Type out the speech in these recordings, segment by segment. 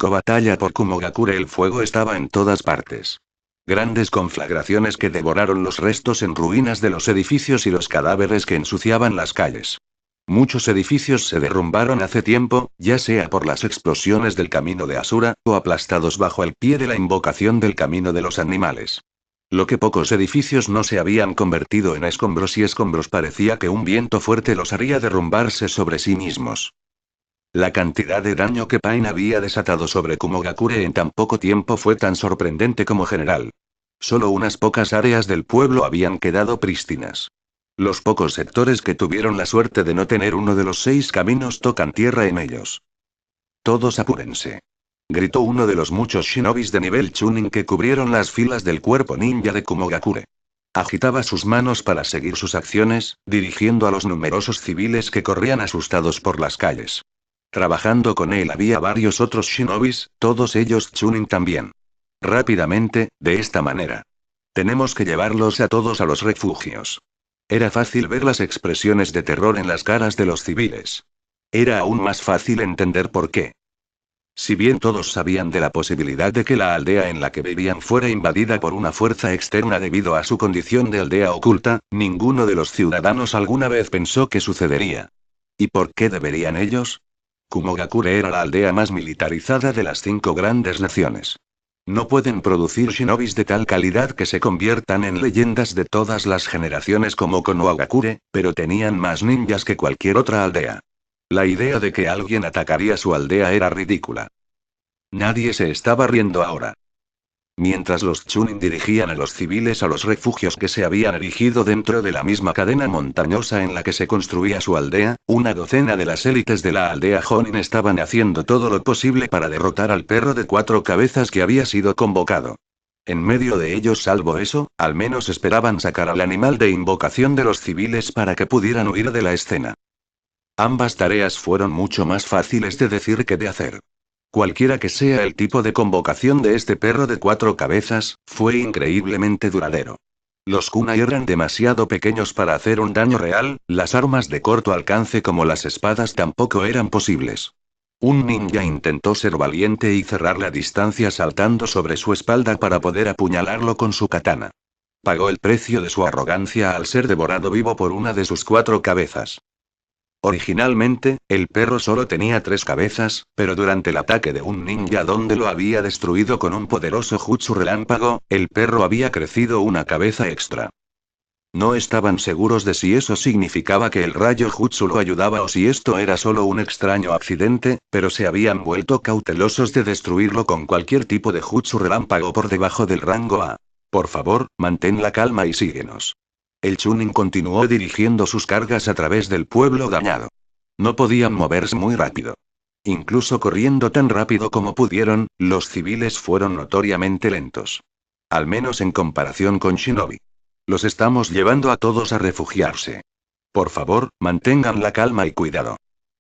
significó batalla por Kumogakure. El fuego estaba en todas partes. Grandes conflagraciones que devoraron los restos en ruinas de los edificios y los cadáveres que ensuciaban las calles. Muchos edificios se derrumbaron hace tiempo, ya sea por las explosiones del camino de Asura, o aplastados bajo el pie de la invocación del camino de los animales. Lo que pocos edificios no se habían convertido en escombros y escombros, parecía que un viento fuerte los haría derrumbarse sobre sí mismos. La cantidad de daño que Pain había desatado sobre Kumogakure en tan poco tiempo fue tan sorprendente como general. Solo unas pocas áreas del pueblo habían quedado prístinas. Los pocos sectores que tuvieron la suerte de no tener uno de los 6 caminos tocan tierra en ellos. Todos apúrense, gritó uno de los muchos shinobis de nivel Chunin que cubrieron las filas del cuerpo ninja de Kumogakure. Agitaba sus manos para seguir sus acciones, dirigiendo a los numerosos civiles que corrían asustados por las calles. Trabajando con él había varios otros shinobis, todos ellos Chunin también. Rápidamente, de esta manera. Tenemos que llevarlos a todos a los refugios. Era fácil ver las expresiones de terror en las caras de los civiles. Era aún más fácil entender por qué. Si bien todos sabían de la posibilidad de que la aldea en la que vivían fuera invadida por una fuerza externa debido a su condición de aldea oculta, ninguno de los ciudadanos alguna vez pensó que sucedería. ¿Y por qué deberían ellos? Kumogakure era la aldea más militarizada de las 5 grandes naciones. No pueden producir shinobis de tal calidad que se conviertan en leyendas de todas las generaciones como Konohagakure, pero tenían más ninjas que cualquier otra aldea. La idea de que alguien atacaría su aldea era ridícula. Nadie se estaba riendo ahora. Mientras los Chunin dirigían a los civiles a los refugios que se habían erigido dentro de la misma cadena montañosa en la que se construía su aldea, una docena de las élites de la aldea Jonin estaban haciendo todo lo posible para derrotar al perro de 4 cabezas que había sido convocado. En medio de ellos, salvo eso, al menos esperaban sacar al animal de invocación de los civiles para que pudieran huir de la escena. Ambas tareas fueron mucho más fáciles de decir que de hacer. Cualquiera que sea el tipo de convocación de este perro de 4 cabezas, fue increíblemente duradero. Los kunai eran demasiado pequeños para hacer un daño real, las armas de corto alcance como las espadas tampoco eran posibles. Un ninja intentó ser valiente y cerrar la distancia saltando sobre su espalda para poder apuñalarlo con su katana. Pagó el precio de su arrogancia al ser devorado vivo por una de sus 4 cabezas. Originalmente, el perro solo tenía 3 cabezas, pero durante el ataque de un ninja donde lo había destruido con un poderoso jutsu relámpago, el perro había crecido una cabeza extra. No estaban seguros de si eso significaba que el rayo jutsu lo ayudaba o si esto era solo un extraño accidente, pero se habían vuelto cautelosos de destruirlo con cualquier tipo de jutsu relámpago por debajo del rango A. Por favor, mantén la calma y síguenos. El Chunin continuó dirigiendo sus cargas a través del pueblo dañado. No podían moverse muy rápido. Incluso corriendo tan rápido como pudieron, los civiles fueron notoriamente lentos. Al menos en comparación con Shinobi. Los estamos llevando a todos a refugiarse. Por favor, mantengan la calma y cuidado.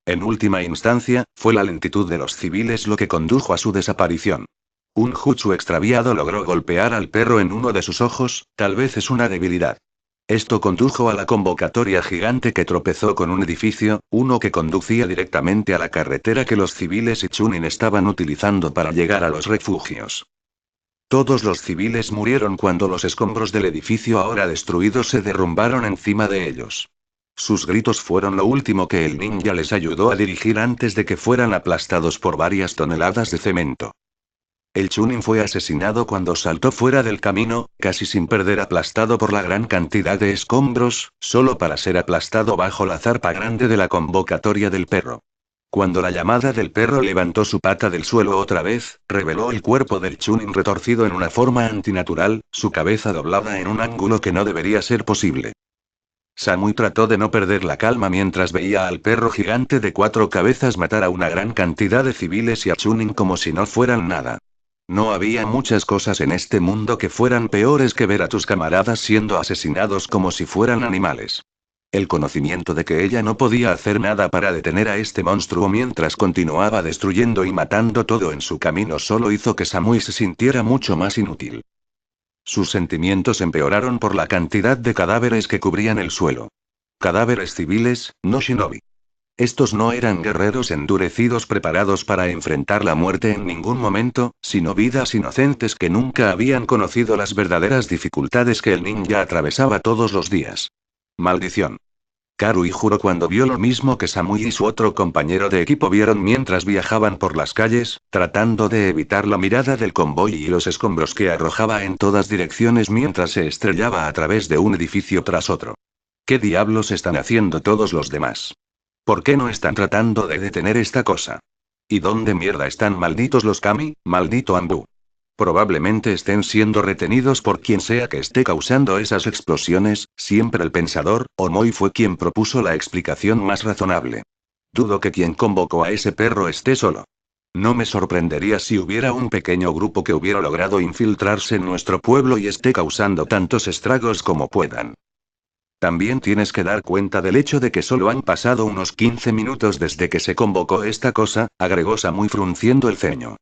En última instancia, fue la lentitud de los civiles lo que condujo a su desaparición. Un jutsu extraviado logró golpear al perro en uno de sus ojos, tal vez es una debilidad. Esto condujo a la convocatoria gigante que tropezó con un edificio, uno que conducía directamente a la carretera que los civiles y Chunin estaban utilizando para llegar a los refugios. Todos los civiles murieron cuando los escombros del edificio ahora destruido se derrumbaron encima de ellos. Sus gritos fueron lo último que el ninja les ayudó a dirigir antes de que fueran aplastados por varias toneladas de cemento. El Chunin fue asesinado cuando saltó fuera del camino, casi sin perder aplastado por la gran cantidad de escombros, solo para ser aplastado bajo la zarpa grande de la convocatoria del perro. Cuando la llamada del perro levantó su pata del suelo otra vez, reveló el cuerpo del Chunin retorcido en una forma antinatural, su cabeza doblada en un ángulo que no debería ser posible. Samui trató de no perder la calma mientras veía al perro gigante de 4 cabezas matar a una gran cantidad de civiles y a Chunin como si no fueran nada. No había muchas cosas en este mundo que fueran peores que ver a tus camaradas siendo asesinados como si fueran animales. El conocimiento de que ella no podía hacer nada para detener a este monstruo mientras continuaba destruyendo y matando todo en su camino solo hizo que Samui se sintiera mucho más inútil. Sus sentimientos empeoraron por la cantidad de cadáveres que cubrían el suelo. Cadáveres civiles, no shinobi. Estos no eran guerreros endurecidos preparados para enfrentar la muerte en ningún momento, sino vidas inocentes que nunca habían conocido las verdaderas dificultades que el ninja atravesaba todos los días. Maldición. Karui juró cuando vio lo mismo que Samui y su otro compañero de equipo vieron mientras viajaban por las calles, tratando de evitar la mirada del convoy y los escombros que arrojaba en todas direcciones mientras se estrellaba a través de un edificio tras otro. ¿Qué diablos están haciendo todos los demás? ¿Por qué no están tratando de detener esta cosa? ¿Y dónde mierda están malditos los kami, maldito Anbu? Probablemente estén siendo retenidos por quien sea que esté causando esas explosiones, siempre el pensador, Omoi fue quien propuso la explicación más razonable. Dudo que quien convocó a ese perro esté solo. No me sorprendería si hubiera un pequeño grupo que hubiera logrado infiltrarse en nuestro pueblo y esté causando tantos estragos como puedan. También tienes que dar cuenta del hecho de que solo han pasado unos 15 minutos desde que se convocó esta cosa, agregó Samui frunciendo el ceño.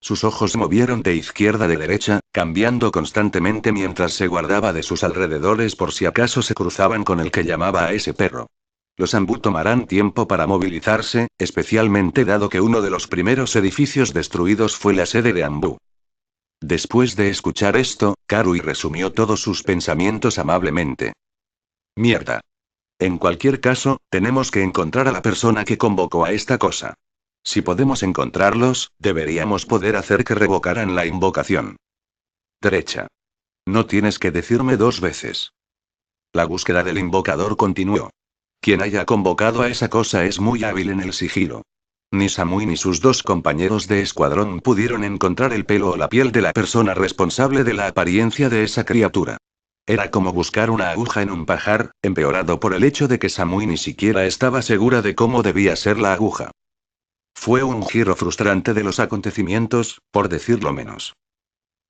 Sus ojos se movieron de izquierda a derecha, cambiando constantemente mientras se guardaba de sus alrededores por si acaso se cruzaban con el que llamaba a ese perro. Los Anbu tomarán tiempo para movilizarse, especialmente dado que uno de los primeros edificios destruidos fue la sede de Anbu. Después de escuchar esto, Karui resumió todos sus pensamientos amablemente. Mierda. En cualquier caso, tenemos que encontrar a la persona que convocó a esta cosa. Si podemos encontrarlos, deberíamos poder hacer que revocaran la invocación. Derecha. No tienes que decirme dos veces. La búsqueda del invocador continuó. Quien haya convocado a esa cosa es muy hábil en el sigilo. Ni Samui ni sus dos compañeros de escuadrón pudieron encontrar el pelo o la piel de la persona responsable de la apariencia de esa criatura. Era como buscar una aguja en un pajar, empeorado por el hecho de que Samui ni siquiera estaba segura de cómo debía ser la aguja. Fue un giro frustrante de los acontecimientos, por decirlo menos.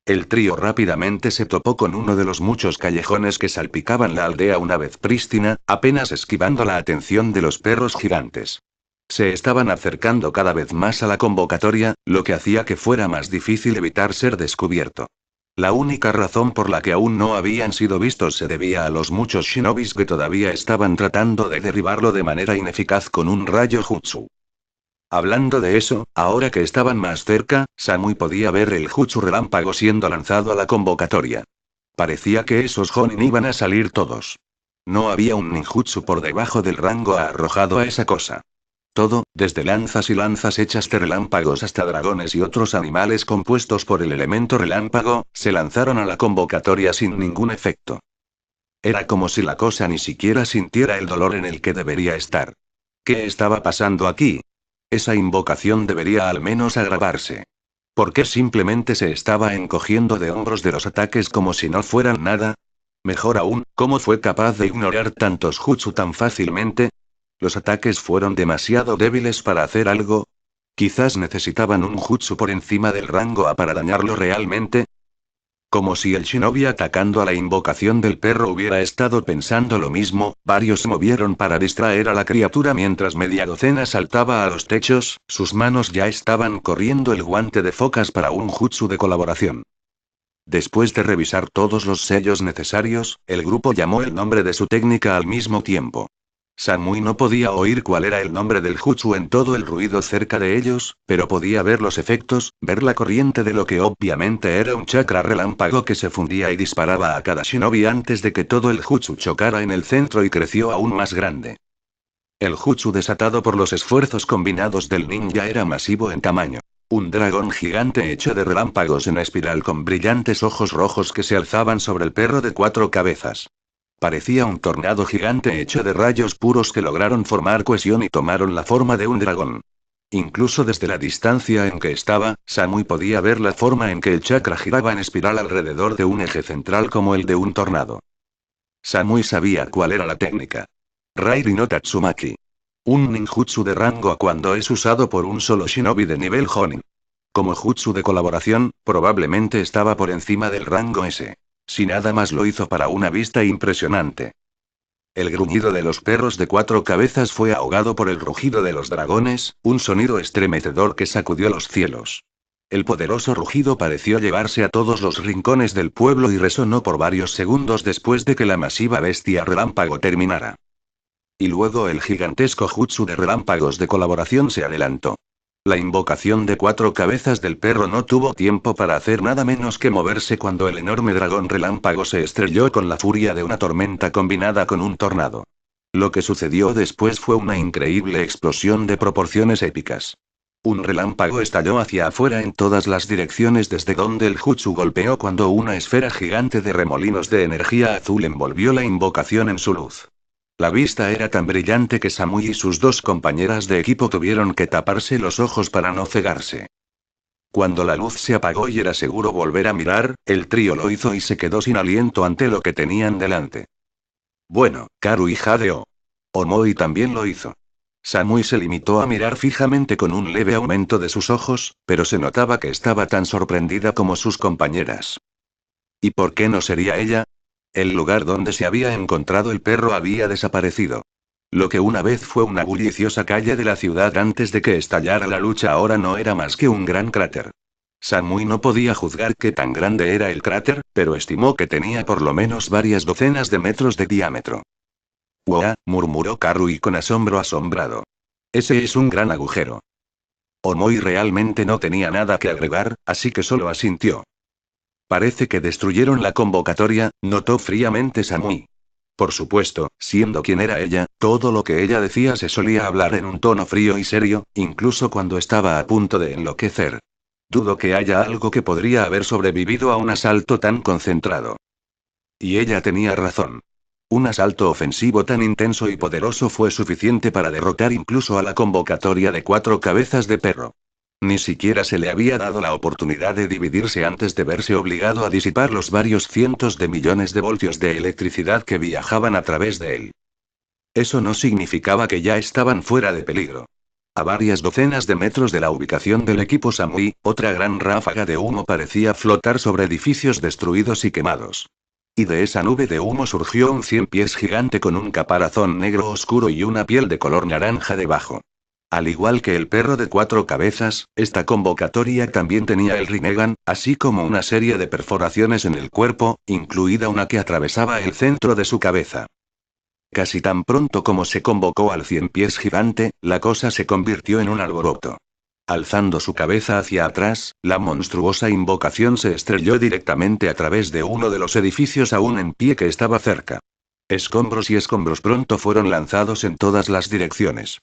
El trío rápidamente se topó con uno de los muchos callejones que salpicaban la aldea una vez prístina, apenas esquivando la atención de los perros gigantes. Se estaban acercando cada vez más a la convocatoria, lo que hacía que fuera más difícil evitar ser descubierto. La única razón por la que aún no habían sido vistos se debía a los muchos shinobis que todavía estaban tratando de derribarlo de manera ineficaz con un rayo jutsu. Hablando de eso, ahora que estaban más cerca, Samui podía ver el jutsu relámpago siendo lanzado a la convocatoria. Parecía que esos Jonin iban a salir todos. No había un ninjutsu por debajo del rango arrojado a esa cosa. Todo, desde lanzas y lanzas hechas de relámpagos hasta dragones y otros animales compuestos por el elemento relámpago, se lanzaron a la convocatoria sin ningún efecto. Era como si la cosa ni siquiera sintiera el dolor en el que debería estar. ¿Qué estaba pasando aquí? Esa invocación debería al menos agravarse. ¿Por qué simplemente se estaba encogiendo de hombros de los ataques como si no fueran nada? Mejor aún, ¿cómo fue capaz de ignorar tantos jutsu tan fácilmente? ¿Los ataques fueron demasiado débiles para hacer algo? ¿Quizás necesitaban un jutsu por encima del rango A para dañarlo realmente? Como si el shinobi atacando a la invocación del perro hubiera estado pensando lo mismo, varios se movieron para distraer a la criatura mientras media docena saltaba a los techos, sus manos ya estaban corriendo el guante de focas para un jutsu de colaboración. Después de revisar todos los sellos necesarios, el grupo llamó el nombre de su técnica al mismo tiempo. Samui no podía oír cuál era el nombre del jutsu en todo el ruido cerca de ellos, pero podía ver los efectos, ver la corriente de lo que obviamente era un chakra relámpago que se fundía y disparaba a cada shinobi antes de que todo el jutsu chocara en el centro y creció aún más grande. El jutsu desatado por los esfuerzos combinados del ninja era masivo en tamaño. Un dragón gigante hecho de relámpagos en espiral con brillantes ojos rojos que se alzaban sobre el perro de 4 cabezas. Parecía un tornado gigante hecho de rayos puros que lograron formar cohesión y tomaron la forma de un dragón. Incluso desde la distancia en que estaba, Samui podía ver la forma en que el chakra giraba en espiral alrededor de un eje central como el de un tornado. Samui sabía cuál era la técnica. Rairi no Tatsumaki. Un ninjutsu de rango A cuando es usado por un solo shinobi de nivel Jonin. Como jutsu de colaboración, probablemente estaba por encima del rango S. Si nada más lo hizo para una vista impresionante. El gruñido de los perros de 4 cabezas fue ahogado por el rugido de los dragones, un sonido estremecedor que sacudió los cielos. El poderoso rugido pareció llevarse a todos los rincones del pueblo y resonó por varios segundos después de que la masiva bestia relámpago terminara. Y luego el gigantesco jutsu de relámpagos de colaboración se adelantó. La invocación de 4 cabezas del perro no tuvo tiempo para hacer nada menos que moverse cuando el enorme dragón relámpago se estrelló con la furia de una tormenta combinada con un tornado. Lo que sucedió después fue una increíble explosión de proporciones épicas. Un relámpago estalló hacia afuera en todas las direcciones desde donde el jutsu golpeó cuando una esfera gigante de remolinos de energía azul envolvió la invocación en su luz. La vista era tan brillante que Samui y sus 2 compañeras de equipo tuvieron que taparse los ojos para no cegarse. Cuando la luz se apagó y era seguro volver a mirar, el trío lo hizo y se quedó sin aliento ante lo que tenían delante. Bueno, Karu y Jadeo. Omoi también lo hizo. Samui se limitó a mirar fijamente con un leve aumento de sus ojos, pero se notaba que estaba tan sorprendida como sus compañeras. ¿Y por qué no sería ella? El lugar donde se había encontrado el perro había desaparecido. Lo que una vez fue una bulliciosa calle de la ciudad antes de que estallara la lucha ahora no era más que un gran cráter. Samui no podía juzgar qué tan grande era el cráter, pero estimó que tenía por lo menos varias docenas de metros de diámetro. «¡Uah!», murmuró Karui con asombro asombrado. «Ese es un gran agujero». Omoi realmente no tenía nada que agregar, así que solo asintió. «Parece que destruyeron la convocatoria», notó fríamente Samui. Por supuesto, siendo quien era ella, todo lo que ella decía se solía hablar en un tono frío y serio, incluso cuando estaba a punto de enloquecer. Dudo que haya algo que podría haber sobrevivido a un asalto tan concentrado. Y ella tenía razón. Un asalto ofensivo tan intenso y poderoso fue suficiente para derrotar incluso a la convocatoria de 4 cabezas de perro. Ni siquiera se le había dado la oportunidad de dividirse antes de verse obligado a disipar los varios cientos de millones de voltios de electricidad que viajaban a través de él. Eso no significaba que ya estaban fuera de peligro. A varias docenas de metros de la ubicación del equipo Samui, otra gran ráfaga de humo parecía flotar sobre edificios destruidos y quemados. Y de esa nube de humo surgió un 100 pies gigante con un caparazón negro oscuro y una piel de color naranja debajo. Al igual que el perro de 4 cabezas, esta convocatoria también tenía el Rinnegan, así como una serie de perforaciones en el cuerpo, incluida una que atravesaba el centro de su cabeza. Casi tan pronto como se convocó al 100 pies gigante, la cosa se convirtió en un alboroto. Alzando su cabeza hacia atrás, la monstruosa invocación se estrelló directamente a través de uno de los edificios aún en pie que estaba cerca. Escombros y escombros pronto fueron lanzados en todas las direcciones.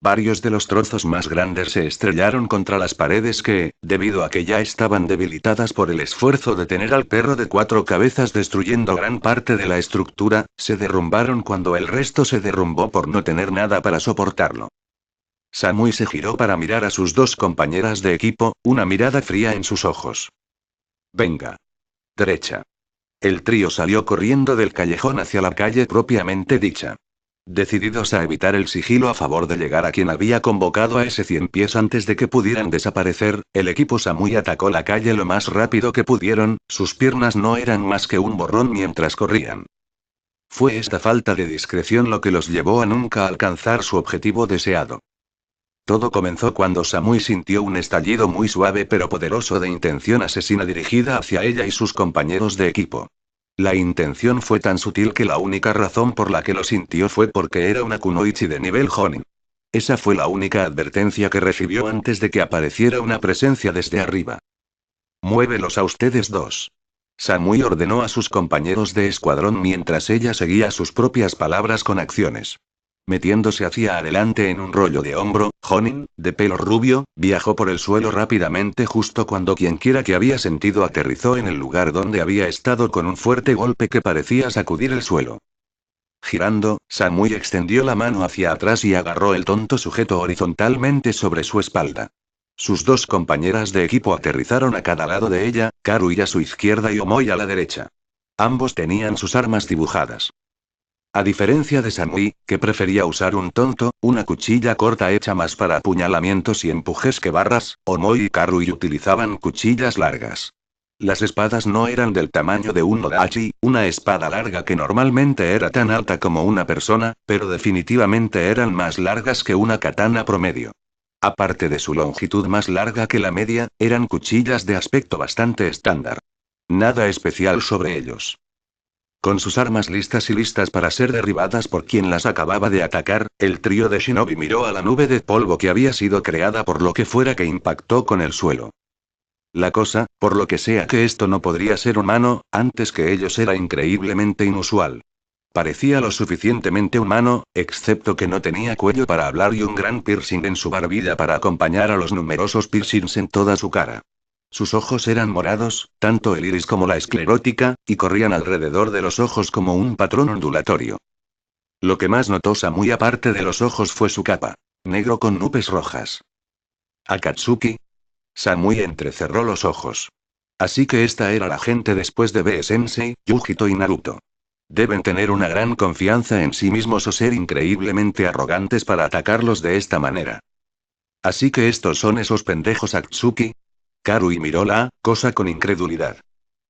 Varios de los trozos más grandes se estrellaron contra las paredes que, debido a que ya estaban debilitadas por el esfuerzo de tener al perro de 4 cabezas destruyendo gran parte de la estructura, se derrumbaron cuando el resto se derrumbó por no tener nada para soportarlo. Samui se giró para mirar a sus 2 compañeras de equipo, una mirada fría en sus ojos. «Venga. Derecha». El trío salió corriendo del callejón hacia la calle propiamente dicha. Decididos a evitar el sigilo a favor de llegar a quien había convocado a ese 100 pies antes de que pudieran desaparecer, el equipo Samui atacó la calle lo más rápido que pudieron, sus piernas no eran más que un borrón mientras corrían. Fue esta falta de discreción lo que los llevó a nunca alcanzar su objetivo deseado. Todo comenzó cuando Samui sintió un estallido muy suave pero poderoso de intención asesina dirigida hacia ella y sus compañeros de equipo. La intención fue tan sutil que la única razón por la que lo sintió fue porque era una kunoichi de nivel Jonin. Esa fue la única advertencia que recibió antes de que apareciera una presencia desde arriba. «Muévelos a ustedes 2». Samui ordenó a sus compañeros de escuadrón mientras ella seguía sus propias palabras con acciones. Metiéndose hacia adelante en un rollo de hombro, Jonin, de pelo rubio, viajó por el suelo rápidamente justo cuando quienquiera que había sentido aterrizó en el lugar donde había estado con un fuerte golpe que parecía sacudir el suelo. Girando, Samui extendió la mano hacia atrás y agarró el tonto sujeto horizontalmente sobre su espalda. Sus 2 compañeras de equipo aterrizaron a cada lado de ella, Karui a su izquierda y Omoi a la derecha. Ambos tenían sus armas dibujadas. A diferencia de Samui, que prefería usar un tonto, una cuchilla corta hecha más para apuñalamientos y empujes que barras, Omoi y Karui utilizaban cuchillas largas. Las espadas no eran del tamaño de un odachi, una espada larga que normalmente era tan alta como una persona, pero definitivamente eran más largas que una katana promedio. Aparte de su longitud más larga que la media, eran cuchillas de aspecto bastante estándar. Nada especial sobre ellos. Con sus armas listas para ser derribadas por quien las acababa de atacar, el trío de Shinobi miró a la nube de polvo que había sido creada por lo que fuera que impactó con el suelo. La cosa, por lo que sea que esto no podría ser humano, antes que ellos era increíblemente inusual. Parecía lo suficientemente humano, excepto que no tenía cuello para hablar y un gran piercing en su barbilla para acompañar a los numerosos piercings en toda su cara. Sus ojos eran morados, tanto el iris como la esclerótica, y corrían alrededor de los ojos como un patrón ondulatorio. Lo que más notó Samui aparte de los ojos fue su capa. Negro con nubes rojas. ¿Akatsuki? Samui entrecerró los ojos. Así que esta era la gente después de B-Sensei, Yujito y Naruto. Deben tener una gran confianza en sí mismos o ser increíblemente arrogantes para atacarlos de esta manera. Así que estos son esos pendejos Akatsuki. Karui miró la cosa con incredulidad.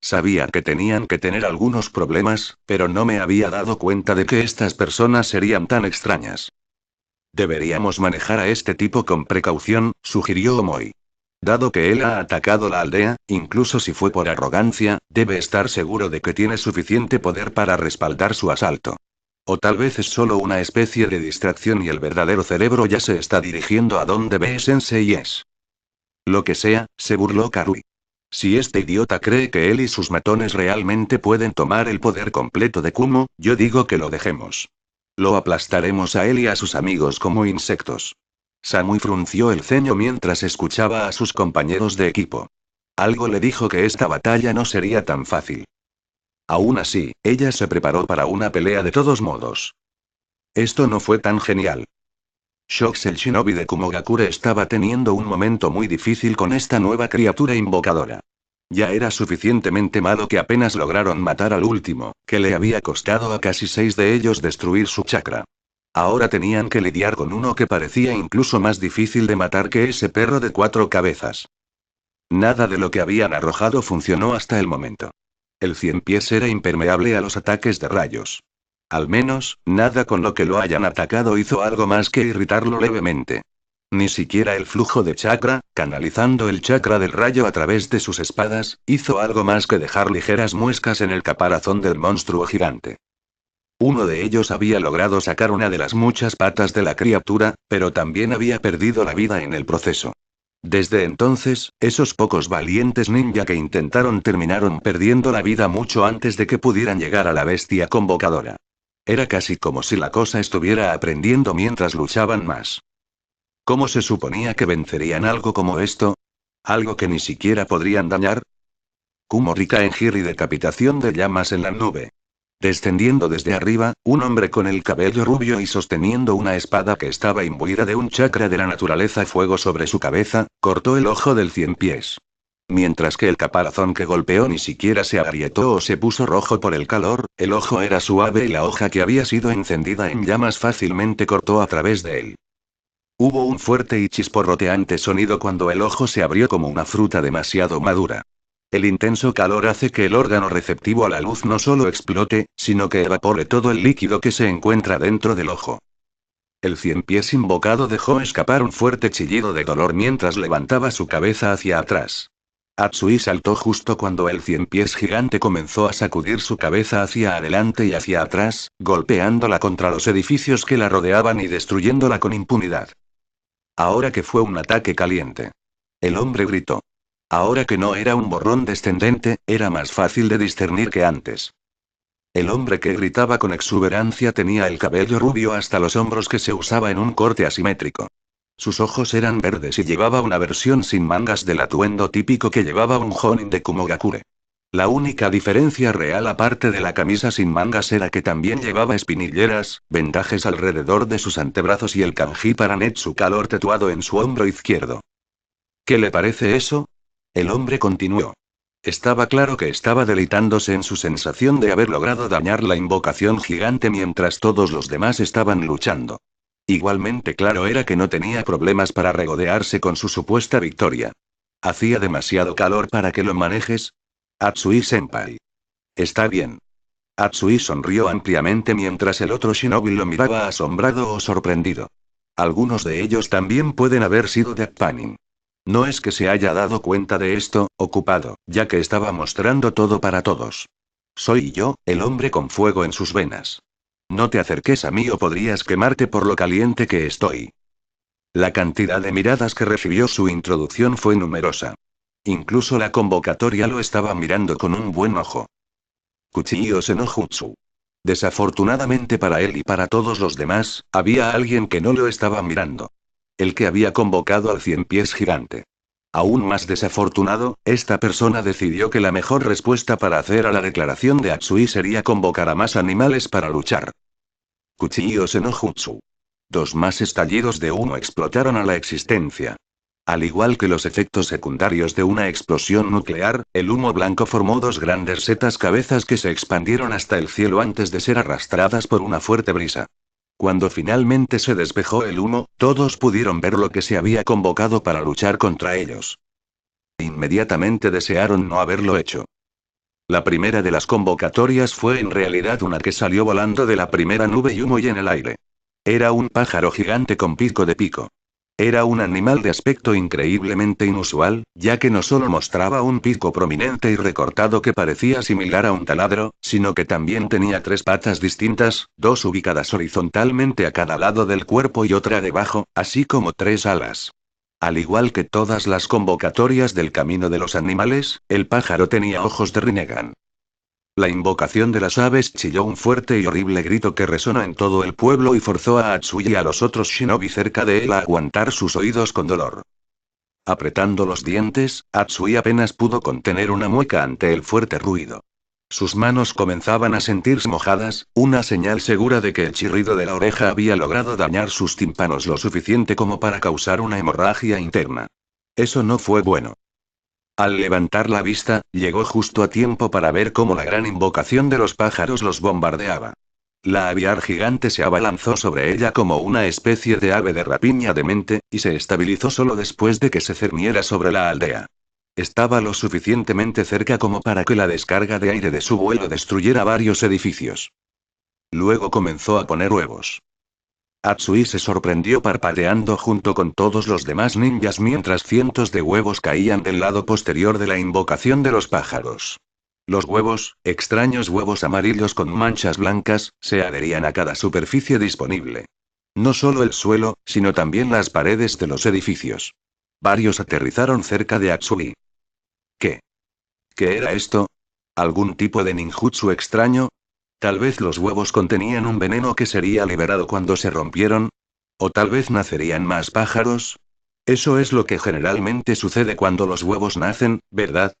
Sabía que tenían que tener algunos problemas, pero no me había dado cuenta de que estas personas serían tan extrañas. Deberíamos manejar a este tipo con precaución, sugirió Omoi. Dado que él ha atacado la aldea, incluso si fue por arrogancia, debe estar seguro de que tiene suficiente poder para respaldar su asalto. O tal vez es solo una especie de distracción y el verdadero cerebro ya se está dirigiendo a donde B-Sensei es. Lo que sea, se burló Karui. Si este idiota cree que él y sus matones realmente pueden tomar el poder completo de Kumo, yo digo que lo dejemos. Lo aplastaremos a él y a sus amigos como insectos. Samui frunció el ceño mientras escuchaba a sus compañeros de equipo. Algo le dijo que esta batalla no sería tan fácil. Aún así, ella se preparó para una pelea de todos modos. Esto no fue tan genial. Shox el shinobi de Kumogakure estaba teniendo un momento muy difícil con esta nueva criatura invocadora. Ya era suficientemente malo que apenas lograron matar al último, que le había costado a casi 6 de ellos destruir su chakra. Ahora tenían que lidiar con uno que parecía incluso más difícil de matar que ese perro de 4 cabezas. Nada de lo que habían arrojado funcionó hasta el momento. El 100 pies era impermeable a los ataques de rayos. Al menos, nada con lo que lo hayan atacado hizo algo más que irritarlo levemente. Ni siquiera el flujo de chakra, canalizando el chakra del rayo a través de sus espadas, hizo algo más que dejar ligeras muescas en el caparazón del monstruo gigante. Uno de ellos había logrado sacar una de las muchas patas de la criatura, pero también había perdido la vida en el proceso. Desde entonces, esos pocos valientes ninja que intentaron terminaron perdiendo la vida mucho antes de que pudieran llegar a la bestia convocadora. Era casi como si la cosa estuviera aprendiendo mientras luchaban más. ¿Cómo se suponía que vencerían algo como esto? ¿Algo que ni siquiera podrían dañar? Kumo Rika en Giri decapitación de llamas en la nube. Descendiendo desde arriba, un hombre con el cabello rubio y sosteniendo una espada que estaba imbuida de un chakra de la naturaleza fuego sobre su cabeza, cortó el ojo del 100 pies. Mientras que el caparazón que golpeó ni siquiera se agrietó o se puso rojo por el calor, el ojo era suave y la hoja que había sido encendida en llamas fácilmente cortó a través de él. Hubo un fuerte y chisporroteante sonido cuando el ojo se abrió como una fruta demasiado madura. El intenso calor hace que el órgano receptivo a la luz no solo explote, sino que evapore todo el líquido que se encuentra dentro del ojo. El 100 pies invocado dejó escapar un fuerte chillido de dolor mientras levantaba su cabeza hacia atrás. Atsui saltó justo cuando el 100 pies gigante comenzó a sacudir su cabeza hacia adelante y hacia atrás, golpeándola contra los edificios que la rodeaban y destruyéndola con impunidad. Ahora que fue un ataque caliente. El hombre gritó. Ahora que no era un borrón descendente, era más fácil de discernir que antes. El hombre que gritaba con exuberancia tenía el cabello rubio hasta los hombros que se usaba en un corte asimétrico. Sus ojos eran verdes y llevaba una versión sin mangas del atuendo típico que llevaba un Jonin de Kumogakure. La única diferencia real aparte de la camisa sin mangas era que también llevaba espinilleras, vendajes alrededor de sus antebrazos y el kanji para Netsu calor tatuado en su hombro izquierdo. ¿Qué le parece eso? El hombre continuó. Estaba claro que estaba deleitándose en su sensación de haber logrado dañar la invocación gigante mientras todos los demás estaban luchando. Igualmente claro era que no tenía problemas para regodearse con su supuesta victoria. ¿Hacía demasiado calor para que lo manejes? Atsui-senpai. Está bien. Atsui sonrió ampliamente mientras el otro shinobi lo miraba asombrado o sorprendido. Algunos de ellos también pueden haber sido de Appanin. No es que se haya dado cuenta de esto, ocupado, ya que estaba mostrando todo para todos. Soy yo, el hombre con fuego en sus venas. No te acerques a mí o podrías quemarte por lo caliente que estoy. La cantidad de miradas que recibió su introducción fue numerosa. Incluso la convocatoria lo estaba mirando con un buen ojo. Kuchio Senojutsu. Desafortunadamente para él y para todos los demás, había alguien que no lo estaba mirando. El que había convocado al cien pies gigante. Aún más desafortunado, esta persona decidió que la mejor respuesta para hacer a la declaración de Atsui sería convocar a más animales para luchar. Kuchio Senojutsu. Dos más estallidos de humo explotaron a la existencia. Al igual que los efectos secundarios de una explosión nuclear, el humo blanco formó dos grandes setas cabezas que se expandieron hasta el cielo antes de ser arrastradas por una fuerte brisa. Cuando finalmente se despejó el humo, todos pudieron ver lo que se había convocado para luchar contra ellos. Inmediatamente desearon no haberlo hecho. La primera de las convocatorias fue en realidad una que salió volando de la primera nube y humo y en el aire. Era un pájaro gigante con pico de pico. Era un animal de aspecto increíblemente inusual, ya que no solo mostraba un pico prominente y recortado que parecía similar a un taladro, sino que también tenía tres patas distintas, dos ubicadas horizontalmente a cada lado del cuerpo y otra debajo, así como tres alas. Al igual que todas las convocatorias del camino de los animales, el pájaro tenía ojos de Rinnegan. La invocación de las aves chilló un fuerte y horrible grito que resonó en todo el pueblo y forzó a Atsui y a los otros shinobi cerca de él a aguantar sus oídos con dolor. Apretando los dientes, Atsui apenas pudo contener una mueca ante el fuerte ruido. Sus manos comenzaban a sentirse mojadas, una señal segura de que el chirrido de la oreja había logrado dañar sus tímpanos lo suficiente como para causar una hemorragia interna. Eso no fue bueno. Al levantar la vista, llegó justo a tiempo para ver cómo la gran invocación de los pájaros los bombardeaba. La aviar gigante se abalanzó sobre ella como una especie de ave de rapiña demente, y se estabilizó solo después de que se cerniera sobre la aldea. Estaba lo suficientemente cerca como para que la descarga de aire de su vuelo destruyera varios edificios. Luego comenzó a poner huevos. Atsui se sorprendió parpadeando junto con todos los demás ninjas mientras cientos de huevos caían del lado posterior de la invocación de los pájaros. Los huevos, extraños huevos amarillos con manchas blancas, se adherían a cada superficie disponible. No solo el suelo, sino también las paredes de los edificios. Varios aterrizaron cerca de Atsui. ¿Qué? ¿Qué era esto? ¿Algún tipo de ninjutsu extraño? Tal vez los huevos contenían un veneno que sería liberado cuando se rompieron. ¿O tal vez nacerían más pájaros? Eso es lo que generalmente sucede cuando los huevos nacen, ¿verdad?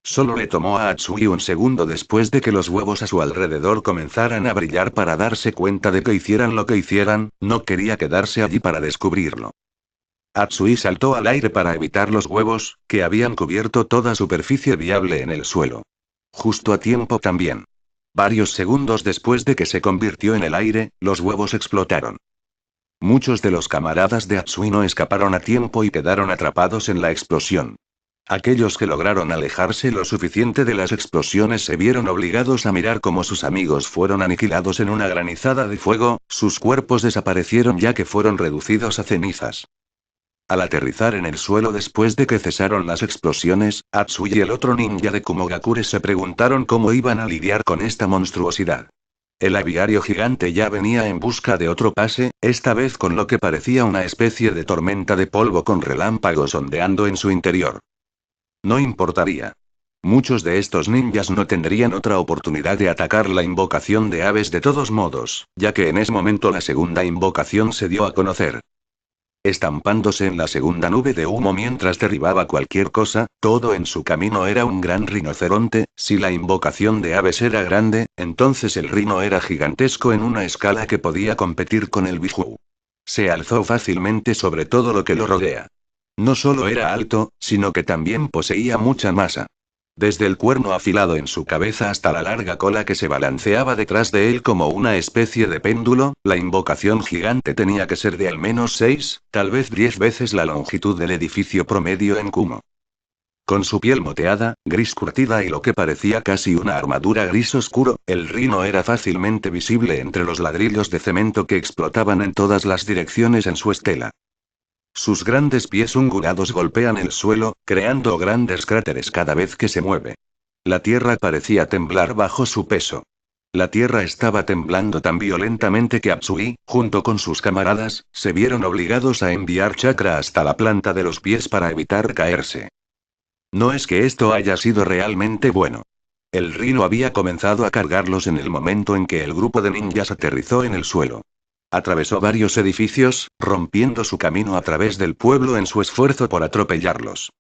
Solo le tomó a Atsui un segundo después de que los huevos a su alrededor comenzaran a brillar para darse cuenta de que hicieran lo que hicieran, no quería quedarse allí para descubrirlo. Atsui saltó al aire para evitar los huevos, que habían cubierto toda superficie viable en el suelo. Justo a tiempo también. Varios segundos después de que se convirtió en el aire, los huevos explotaron. Muchos de los camaradas de Atsui no escaparon a tiempo y quedaron atrapados en la explosión. Aquellos que lograron alejarse lo suficiente de las explosiones se vieron obligados a mirar cómo sus amigos fueron aniquilados en una granizada de fuego, sus cuerpos desaparecieron ya que fueron reducidos a cenizas. Al aterrizar en el suelo después de que cesaron las explosiones, Atsui y el otro ninja de Kumogakure se preguntaron cómo iban a lidiar con esta monstruosidad. El aviario gigante ya venía en busca de otro pase, esta vez con lo que parecía una especie de tormenta de polvo con relámpagos ondeando en su interior. No importaría. Muchos de estos ninjas no tendrían otra oportunidad de atacar la invocación de aves de todos modos, ya que en ese momento la segunda invocación se dio a conocer. Estampándose en la segunda nube de humo mientras derribaba cualquier cosa, todo en su camino era un gran rinoceronte. Si la invocación de aves era grande, entonces el rino era gigantesco en una escala que podía competir con el biju. Se alzó fácilmente sobre todo lo que lo rodea. No solo era alto, sino que también poseía mucha masa. Desde el cuerno afilado en su cabeza hasta la larga cola que se balanceaba detrás de él como una especie de péndulo, la invocación gigante tenía que ser de al menos 6, tal vez 10 veces la longitud del edificio promedio en Kumo. Con su piel moteada, gris curtida y lo que parecía casi una armadura gris oscuro, el rino era fácilmente visible entre los ladrillos de cemento que explotaban en todas las direcciones en su estela. Sus grandes pies ungulados golpean el suelo, creando grandes cráteres cada vez que se mueve. La tierra parecía temblar bajo su peso. La tierra estaba temblando tan violentamente que Atsui, junto con sus camaradas, se vieron obligados a enviar chakra hasta la planta de los pies para evitar caerse. No es que esto haya sido realmente bueno. El Rhino había comenzado a cargarlos en el momento en que el grupo de ninjas aterrizó en el suelo. Atravesó varios edificios, rompiendo su camino a través del pueblo en su esfuerzo por atropellarlos.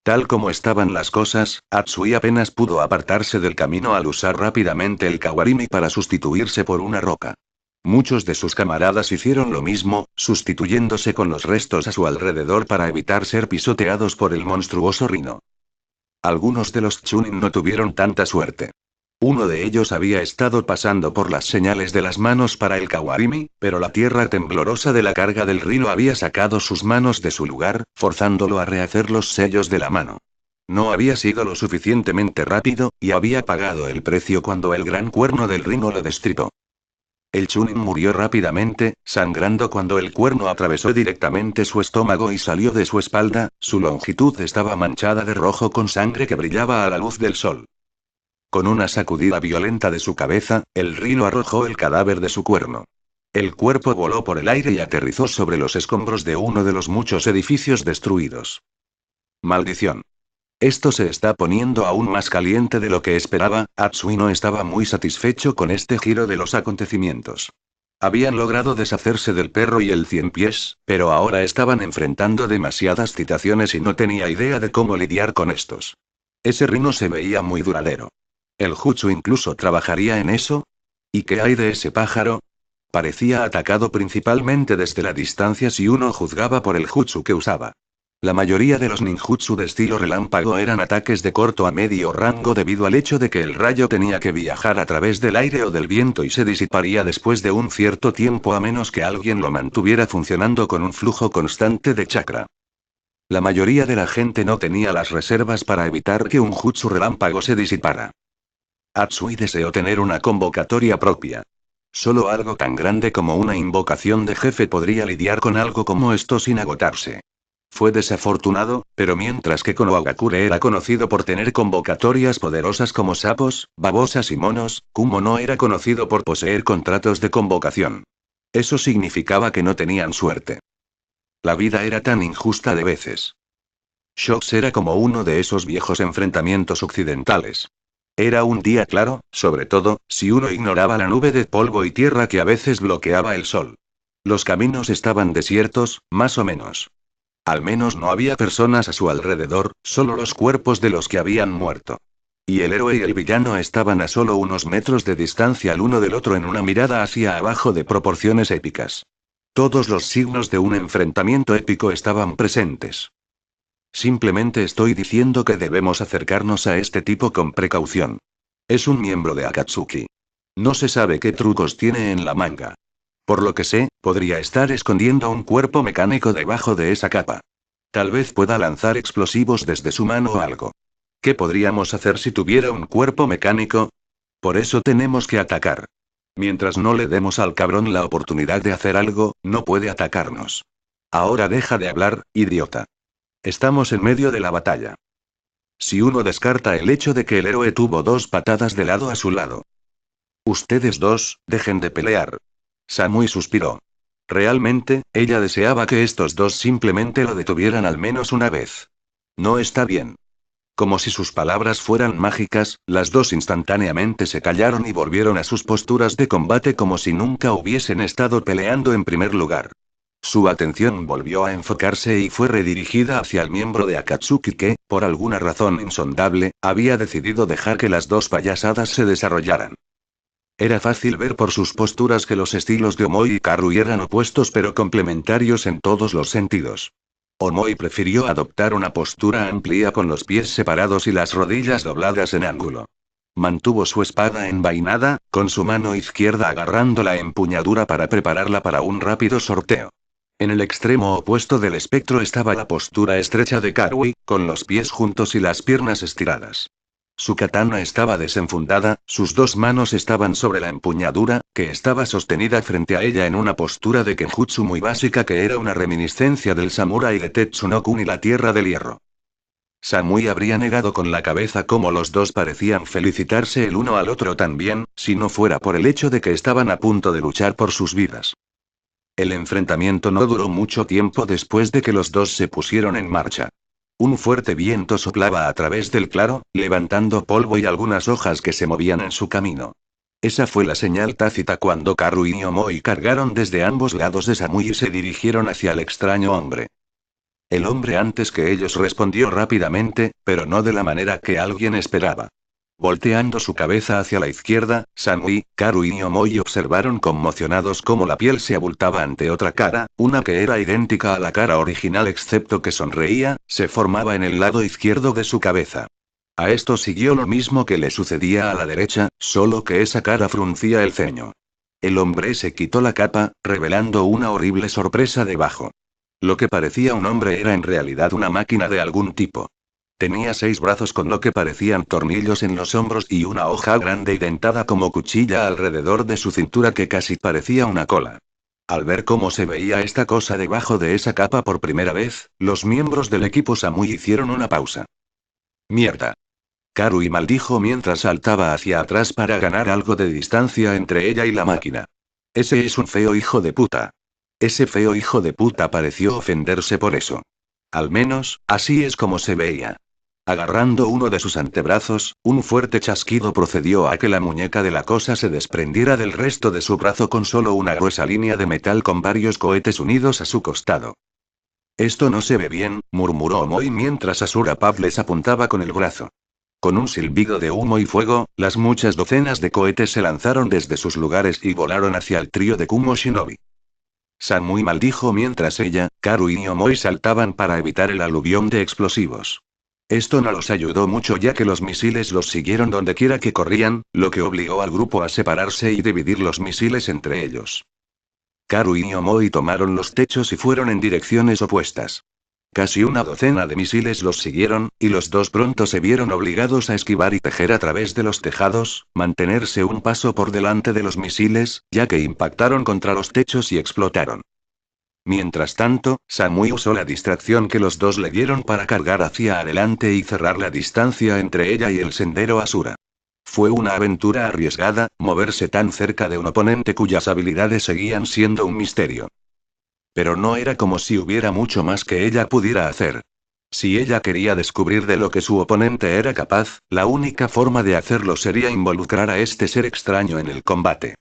Tal como estaban las cosas, Atsui apenas pudo apartarse del camino al usar rápidamente el Kawarimi para sustituirse por una roca. Muchos de sus camaradas hicieron lo mismo, sustituyéndose con los restos a su alrededor para evitar ser pisoteados por el monstruoso Rhino. Algunos de los Chunin no tuvieron tanta suerte. Uno de ellos había estado pasando por las señales de las manos para el Kawarimi, pero la tierra temblorosa de la carga del Rhino había sacado sus manos de su lugar, forzándolo a rehacer los sellos de la mano. No había sido lo suficientemente rápido, y había pagado el precio cuando el gran cuerno del Rhino lo destripó. El Chunin murió rápidamente, sangrando cuando el cuerno atravesó directamente su estómago y salió de su espalda. Su longitud estaba manchada de rojo con sangre que brillaba a la luz del sol. Con una sacudida violenta de su cabeza, el Rhino arrojó el cadáver de su cuerno. El cuerpo voló por el aire y aterrizó sobre los escombros de uno de los muchos edificios destruidos. Maldición. Esto se está poniendo aún más caliente de lo que esperaba. Atsui no estaba muy satisfecho con este giro de los acontecimientos. Habían logrado deshacerse del perro y el cien pies, pero ahora estaban enfrentando demasiadas citaciones y no tenía idea de cómo lidiar con estos. Ese Rhino se veía muy duradero. ¿El Jutsu incluso trabajaría en eso? ¿Y qué hay de ese pájaro? Parecía atacado principalmente desde la distancia si uno juzgaba por el Jutsu que usaba. La mayoría de los ninjutsu de estilo relámpago eran ataques de corto a medio rango debido al hecho de que el rayo tenía que viajar a través del aire o del viento y se disiparía después de un cierto tiempo a menos que alguien lo mantuviera funcionando con un flujo constante de chakra. La mayoría de la gente no tenía las reservas para evitar que un jutsu relámpago se disipara. Atsui deseó tener una convocatoria propia. Solo algo tan grande como una invocación de jefe podría lidiar con algo como esto sin agotarse. Fue desafortunado, pero mientras que Konohagakure era conocido por tener convocatorias poderosas como sapos, babosas y monos, Kumo no era conocido por poseer contratos de convocación. Eso significaba que no tenían suerte. La vida era tan injusta de veces. Shox era como uno de esos viejos enfrentamientos occidentales. Era un día claro, sobre todo, si uno ignoraba la nube de polvo y tierra que a veces bloqueaba el sol. Los caminos estaban desiertos, más o menos. Al menos no había personas a su alrededor, solo los cuerpos de los que habían muerto. Y el héroe y el villano estaban a solo unos metros de distancia el uno del otro en una mirada hacia abajo de proporciones épicas. Todos los signos de un enfrentamiento épico estaban presentes. Simplemente estoy diciendo que debemos acercarnos a este tipo con precaución. Es un miembro de Akatsuki. No se sabe qué trucos tiene en la manga. Por lo que sé, podría estar escondiendo un cuerpo mecánico debajo de esa capa. Tal vez pueda lanzar explosivos desde su mano o algo. ¿Qué podríamos hacer si tuviera un cuerpo mecánico? Por eso tenemos que atacar. Mientras no le demos al cabrón la oportunidad de hacer algo, no puede atacarnos. Ahora deja de hablar, idiota. Estamos en medio de la batalla. Si uno descarta el hecho de que el héroe tuvo 2 patadas de lado a su lado. Ustedes dos, dejen de pelear. Samui suspiró. Realmente, ella deseaba que estos dos simplemente lo detuvieran al menos una vez. No está bien. Como si sus palabras fueran mágicas, las dos instantáneamente se callaron y volvieron a sus posturas de combate como si nunca hubiesen estado peleando en primer lugar. Su atención volvió a enfocarse y fue redirigida hacia el miembro de Akatsuki que, por alguna razón insondable, había decidido dejar que las dos payasadas se desarrollaran. Era fácil ver por sus posturas que los estilos de Omoi y Karui eran opuestos pero complementarios en todos los sentidos. Omoi prefirió adoptar una postura amplia con los pies separados y las rodillas dobladas en ángulo. Mantuvo su espada envainada, con su mano izquierda agarrando la empuñadura para prepararla para un rápido sorteo. En el extremo opuesto del espectro estaba la postura estrecha de Karui, con los pies juntos y las piernas estiradas. Su katana estaba desenfundada, sus 2 manos estaban sobre la empuñadura, que estaba sostenida frente a ella en una postura de kenjutsu muy básica que era una reminiscencia del samurái de Tetsunokun y la Tierra del Hierro. Samui habría negado con la cabeza como los dos parecían felicitarse el uno al otro también, si no fuera por el hecho de que estaban a punto de luchar por sus vidas. El enfrentamiento no duró mucho tiempo después de que los dos se pusieron en marcha. Un fuerte viento soplaba a través del claro, levantando polvo y algunas hojas que se movían en su camino. Esa fue la señal tácita cuando Karu y Omoi cargaron desde ambos lados de Samui y se dirigieron hacia el extraño hombre. El hombre antes que ellos respondió rápidamente, pero no de la manera que alguien esperaba. Volteando su cabeza hacia la izquierda, Samui, Karu y Omoi observaron conmocionados cómo la piel se abultaba ante otra cara, una que era idéntica a la cara original excepto que sonreía, se formaba en el lado izquierdo de su cabeza. A esto siguió lo mismo que le sucedía a la derecha, solo que esa cara fruncía el ceño. El hombre se quitó la capa, revelando una horrible sorpresa debajo. Lo que parecía un hombre era en realidad una máquina de algún tipo. Tenía 6 brazos con lo que parecían tornillos en los hombros y una hoja grande y dentada como cuchilla alrededor de su cintura que casi parecía una cola. Al ver cómo se veía esta cosa debajo de esa capa por primera vez, los miembros del equipo Samui hicieron una pausa. ¡Mierda! Karui maldijo mientras saltaba hacia atrás para ganar algo de distancia entre ella y la máquina. Ese es un feo hijo de puta. Ese feo hijo de puta pareció ofenderse por eso. Al menos, así es como se veía. Agarrando uno de sus antebrazos, un fuerte chasquido procedió a que la muñeca de la cosa se desprendiera del resto de su brazo con solo una gruesa línea de metal con varios cohetes unidos a su costado. Esto no se ve bien, murmuró Omoi mientras Asura Pav les apuntaba con el brazo. Con un silbido de humo y fuego, las muchas docenas de cohetes se lanzaron desde sus lugares y volaron hacia el trío de Kumo Shinobi. Samui maldijo mientras ella, Karu y Omoi saltaban para evitar el aluvión de explosivos. Esto no los ayudó mucho ya que los misiles los siguieron dondequiera que corrían, lo que obligó al grupo a separarse y dividir los misiles entre ellos. Karu y Omoi tomaron los techos y fueron en direcciones opuestas. Casi una docena de misiles los siguieron, y los dos pronto se vieron obligados a esquivar y tejer a través de los tejados, mantenerse un paso por delante de los misiles, ya que impactaron contra los techos y explotaron. Mientras tanto, Samui usó la distracción que los dos le dieron para cargar hacia adelante y cerrar la distancia entre ella y el sendero Asura. Fue una aventura arriesgada, moverse tan cerca de un oponente cuyas habilidades seguían siendo un misterio. Pero no era como si hubiera mucho más que ella pudiera hacer. Si ella quería descubrir de lo que su oponente era capaz, la única forma de hacerlo sería involucrar a este ser extraño en el combate.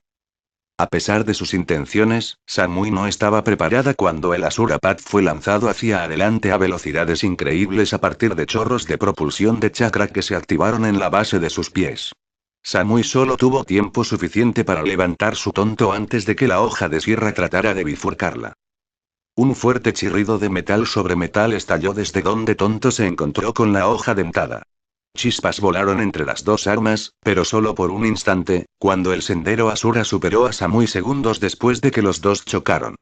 A pesar de sus intenciones, Samui no estaba preparada cuando el Asura Path fue lanzado hacia adelante a velocidades increíbles a partir de chorros de propulsión de chakra que se activaron en la base de sus pies. Samui solo tuvo tiempo suficiente para levantar su tonto antes de que la hoja de sierra tratara de bifurcarla. Un fuerte chirrido de metal sobre metal estalló desde donde Tonto se encontró con la hoja dentada. Chispas volaron entre las dos armas, pero solo por un instante, cuando el sendero Asura superó a Samui segundos después de que los dos chocaron.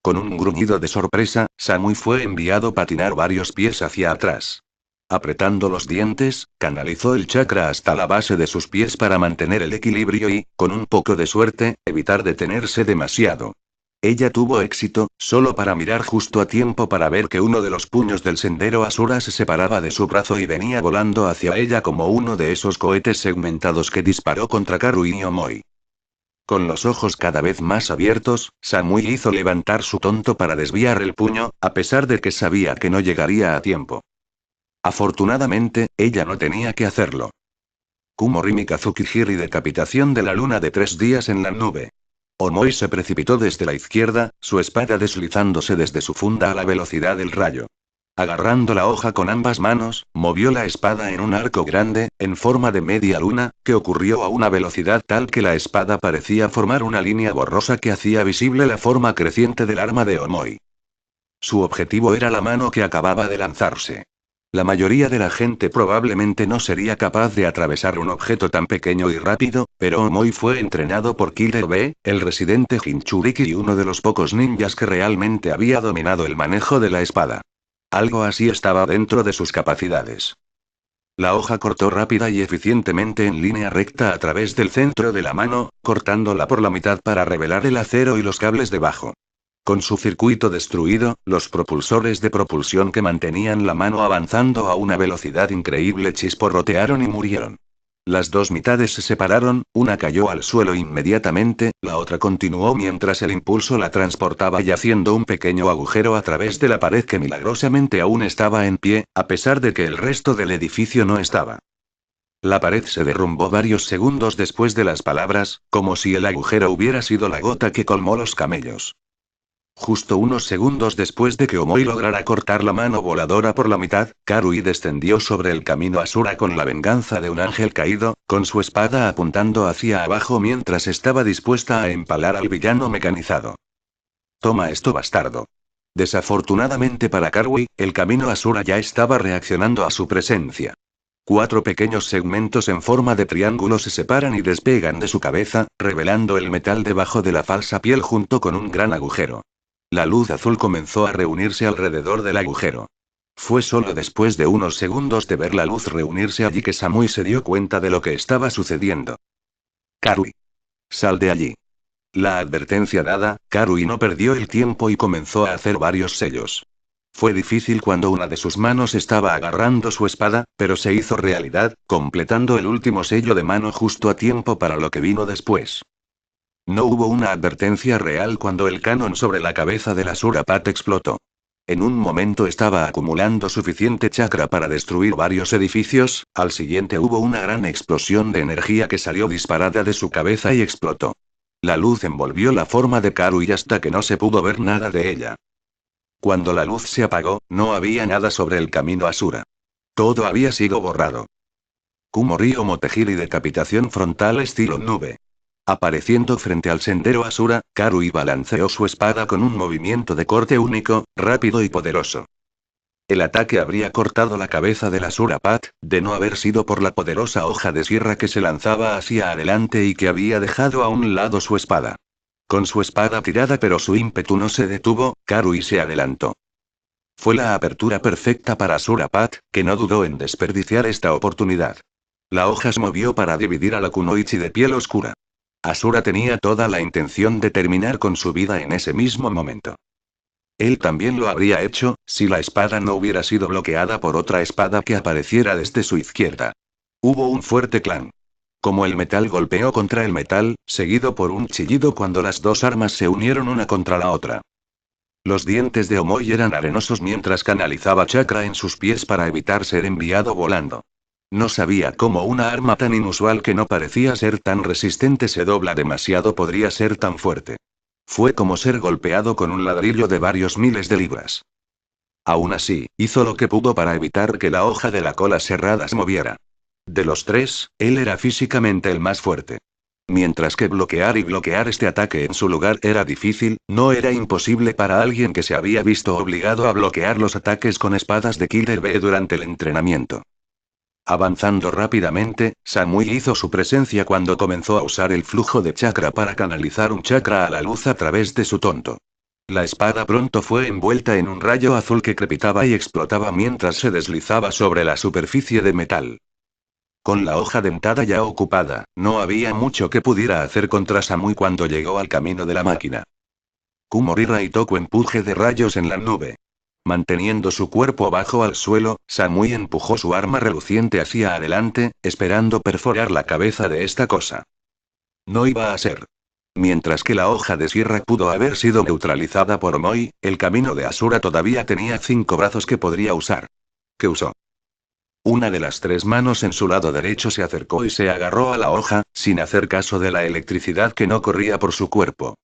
Con un gruñido de sorpresa, Samui fue enviado a patinar varios pies hacia atrás. Apretando los dientes, canalizó el chakra hasta la base de sus pies para mantener el equilibrio y, con un poco de suerte, evitar detenerse demasiado. Ella tuvo éxito, solo para mirar justo a tiempo para ver que uno de los puños del sendero Asura se separaba de su brazo y venía volando hacia ella como uno de esos cohetes segmentados que disparó contra Karu y Omoi. Con los ojos cada vez más abiertos, Samui hizo levantar su tonto para desviar el puño, a pesar de que sabía que no llegaría a tiempo. Afortunadamente, ella no tenía que hacerlo. Kumori Mikazukihiri decapitación de la luna de 3 días en la nube. Omoi se precipitó desde la izquierda, su espada deslizándose desde su funda a la velocidad del rayo. Agarrando la hoja con ambas manos, movió la espada en un arco grande, en forma de media luna, que ocurrió a una velocidad tal que la espada parecía formar una línea borrosa que hacía visible la forma creciente del arma de Omoi. Su objetivo era la mano que acababa de lanzarse. La mayoría de la gente probablemente no sería capaz de atravesar un objeto tan pequeño y rápido, pero Omoi fue entrenado por Killer B, el residente Jinchuriki y uno de los pocos ninjas que realmente había dominado el manejo de la espada. Algo así estaba dentro de sus capacidades. La hoja cortó rápida y eficientemente en línea recta a través del centro de la mano, cortándola por la mitad para revelar el acero y los cables debajo. Con su circuito destruido, los propulsores de propulsión que mantenían la mano avanzando a una velocidad increíble chisporrotearon y murieron. Las dos mitades se separaron, una cayó al suelo inmediatamente, la otra continuó mientras el impulso la transportaba y haciendo un pequeño agujero a través de la pared que milagrosamente aún estaba en pie, a pesar de que el resto del edificio no estaba. La pared se derrumbó varios segundos después de las palabras, como si el agujero hubiera sido la gota que colmó los camellos. Justo unos segundos después de que Omoi lograra cortar la mano voladora por la mitad, Karui descendió sobre el camino Asura con la venganza de un ángel caído, con su espada apuntando hacia abajo mientras estaba dispuesta a empalar al villano mecanizado. Toma esto, bastardo. Desafortunadamente para Karui, el camino Asura ya estaba reaccionando a su presencia. 4 pequeños segmentos en forma de triángulo se separan y despegan de su cabeza, revelando el metal debajo de la falsa piel junto con un gran agujero. La luz azul comenzó a reunirse alrededor del agujero. Fue solo después de unos segundos de ver la luz reunirse allí que Samui se dio cuenta de lo que estaba sucediendo. Karui. Sal de allí. La advertencia dada, Karui no perdió el tiempo y comenzó a hacer varios sellos. Fue difícil cuando una de sus manos estaba agarrando su espada, pero se hizo realidad, completando el último sello de mano justo a tiempo para lo que vino después. No hubo una advertencia real cuando el canon sobre la cabeza del Asura Path explotó. En un momento estaba acumulando suficiente chakra para destruir varios edificios, al siguiente hubo una gran explosión de energía que salió disparada de su cabeza y explotó. La luz envolvió la forma de Karui hasta que no se pudo ver nada de ella. Cuando la luz se apagó, no había nada sobre el camino Asura. Todo había sido borrado. Kumori o Motejiri decapitación frontal estilo nube. Apareciendo frente al sendero Asura, Karui balanceó su espada con un movimiento de corte único, rápido y poderoso. El ataque habría cortado la cabeza del Asura Path, de no haber sido por la poderosa hoja de sierra que se lanzaba hacia adelante y que había dejado a un lado su espada. Con su espada tirada pero su ímpetu no se detuvo, Karui se adelantó. Fue la apertura perfecta para Asura Path, que no dudó en desperdiciar esta oportunidad. La hoja se movió para dividir a la kunoichi de piel oscura. Asura tenía toda la intención de terminar con su vida en ese mismo momento. Él también lo habría hecho, si la espada no hubiera sido bloqueada por otra espada que apareciera desde su izquierda. Hubo un fuerte clan. Como el metal golpeó contra el metal, seguido por un chillido cuando las dos armas se unieron una contra la otra. Los dientes de Omoi eran arenosos mientras canalizaba chakra en sus pies para evitar ser enviado volando. No sabía cómo una arma tan inusual que no parecía ser tan resistente se dobla demasiado podría ser tan fuerte. Fue como ser golpeado con un ladrillo de varios miles de libras. Aún así, hizo lo que pudo para evitar que la hoja de la cola cerrada se moviera. De los tres, él era físicamente el más fuerte. Mientras que bloquear este ataque en su lugar era difícil, no era imposible para alguien que se había visto obligado a bloquear los ataques con espadas de Killer Bee durante el entrenamiento. Avanzando rápidamente, Samui hizo su presencia cuando comenzó a usar el flujo de chakra para canalizar un chakra a la luz a través de su tonto. La espada pronto fue envuelta en un rayo azul que crepitaba y explotaba mientras se deslizaba sobre la superficie de metal. Con la hoja dentada ya ocupada, no había mucho que pudiera hacer contra Samui cuando llegó al camino de la máquina. Kumori Raitoku empuje de rayos en la nube. Manteniendo su cuerpo bajo al suelo, Samui empujó su arma reluciente hacia adelante, esperando perforar la cabeza de esta cosa. No iba a ser. Mientras que la hoja de sierra pudo haber sido neutralizada por Omoi, el camino de Asura todavía tenía 5 brazos que podría usar. ¿Qué usó? Una de las 3 manos en su lado derecho se acercó y se agarró a la hoja, sin hacer caso de la electricidad que no corría por su cuerpo.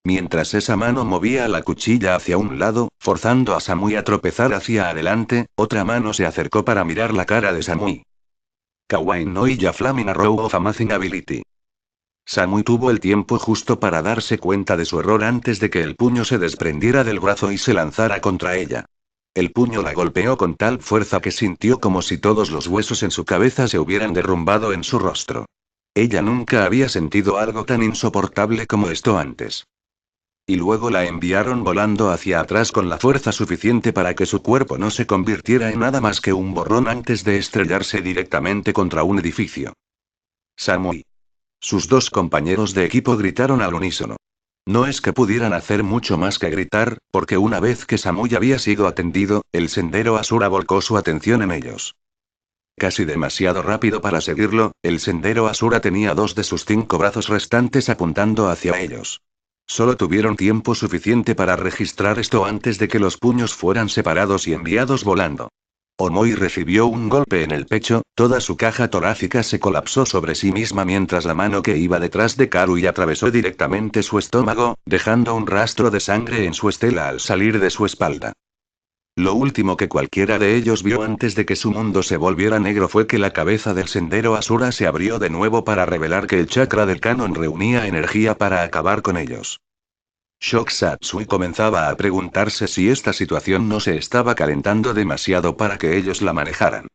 Mientras esa mano movía la cuchilla hacia un lado, forzando a Samui a tropezar hacia adelante, otra mano se acercó para mirar la cara de Samui. Kawaii no Iya Flaming Arrow of Amazing Ability. Samui tuvo el tiempo justo para darse cuenta de su error antes de que el puño se desprendiera del brazo y se lanzara contra ella. El puño la golpeó con tal fuerza que sintió como si todos los huesos en su cabeza se hubieran derrumbado en su rostro. Ella nunca había sentido algo tan insoportable como esto antes. Y luego la enviaron volando hacia atrás con la fuerza suficiente para que su cuerpo no se convirtiera en nada más que un borrón antes de estrellarse directamente contra un edificio. Samui. Sus 2 compañeros de equipo gritaron al unísono. No es que pudieran hacer mucho más que gritar, porque una vez que Samui había sido atendido, el sendero Asura volcó su atención en ellos. Casi demasiado rápido para seguirlo, el sendero Asura tenía 2 de sus 5 brazos restantes apuntando hacia ellos. Solo tuvieron tiempo suficiente para registrar esto antes de que los puños fueran separados y enviados volando. Omoi recibió un golpe en el pecho, toda su caja torácica se colapsó sobre sí misma mientras la mano que iba detrás de Karui atravesó directamente su estómago, dejando un rastro de sangre en su estela al salir de su espalda. Lo último que cualquiera de ellos vio antes de que su mundo se volviera negro fue que la cabeza del sendero Asura se abrió de nuevo para revelar que el chakra del canon reunía energía para acabar con ellos. Shock Satsui comenzaba a preguntarse si esta situación no se estaba calentando demasiado para que ellos la manejaran.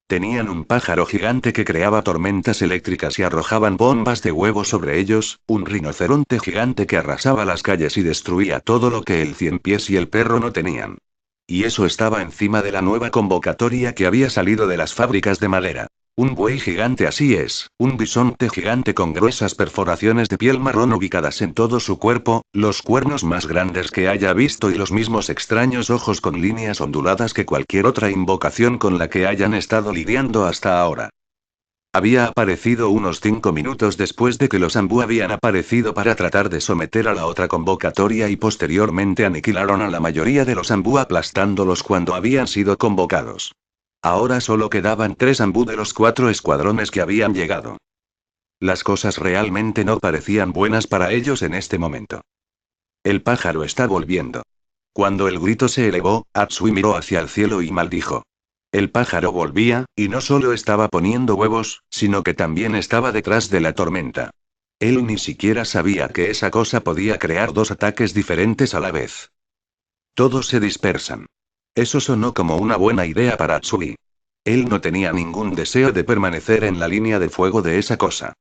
Tenían un pájaro gigante que creaba tormentas eléctricas y arrojaban bombas de huevo sobre ellos, un rinoceronte gigante que arrasaba las calles y destruía todo lo que el cien pies y el perro no tenían. Y eso estaba encima de la nueva convocatoria que había salido de las fábricas de madera. Un buey gigante, así es, un bisonte gigante con gruesas perforaciones de piel marrón ubicadas en todo su cuerpo, los cuernos más grandes que haya visto y los mismos extraños ojos con líneas onduladas que cualquier otra invocación con la que hayan estado lidiando hasta ahora. Había aparecido unos 5 minutos después de que los Ambu habían aparecido para tratar de someter a la otra convocatoria y posteriormente aniquilaron a la mayoría de los Ambu aplastándolos cuando habían sido convocados. Ahora solo quedaban 3 Ambu de los 4 escuadrones que habían llegado. Las cosas realmente no parecían buenas para ellos en este momento. El pájaro está volviendo. Cuando el grito se elevó, Atsui miró hacia el cielo y maldijo. El pájaro volvía, y no solo estaba poniendo huevos, sino que también estaba detrás de la tormenta. Él ni siquiera sabía que esa cosa podía crear 2 ataques diferentes a la vez. Todos se dispersan. Eso sonó como una buena idea para Atsui. Él no tenía ningún deseo de permanecer en la línea de fuego de esa cosa.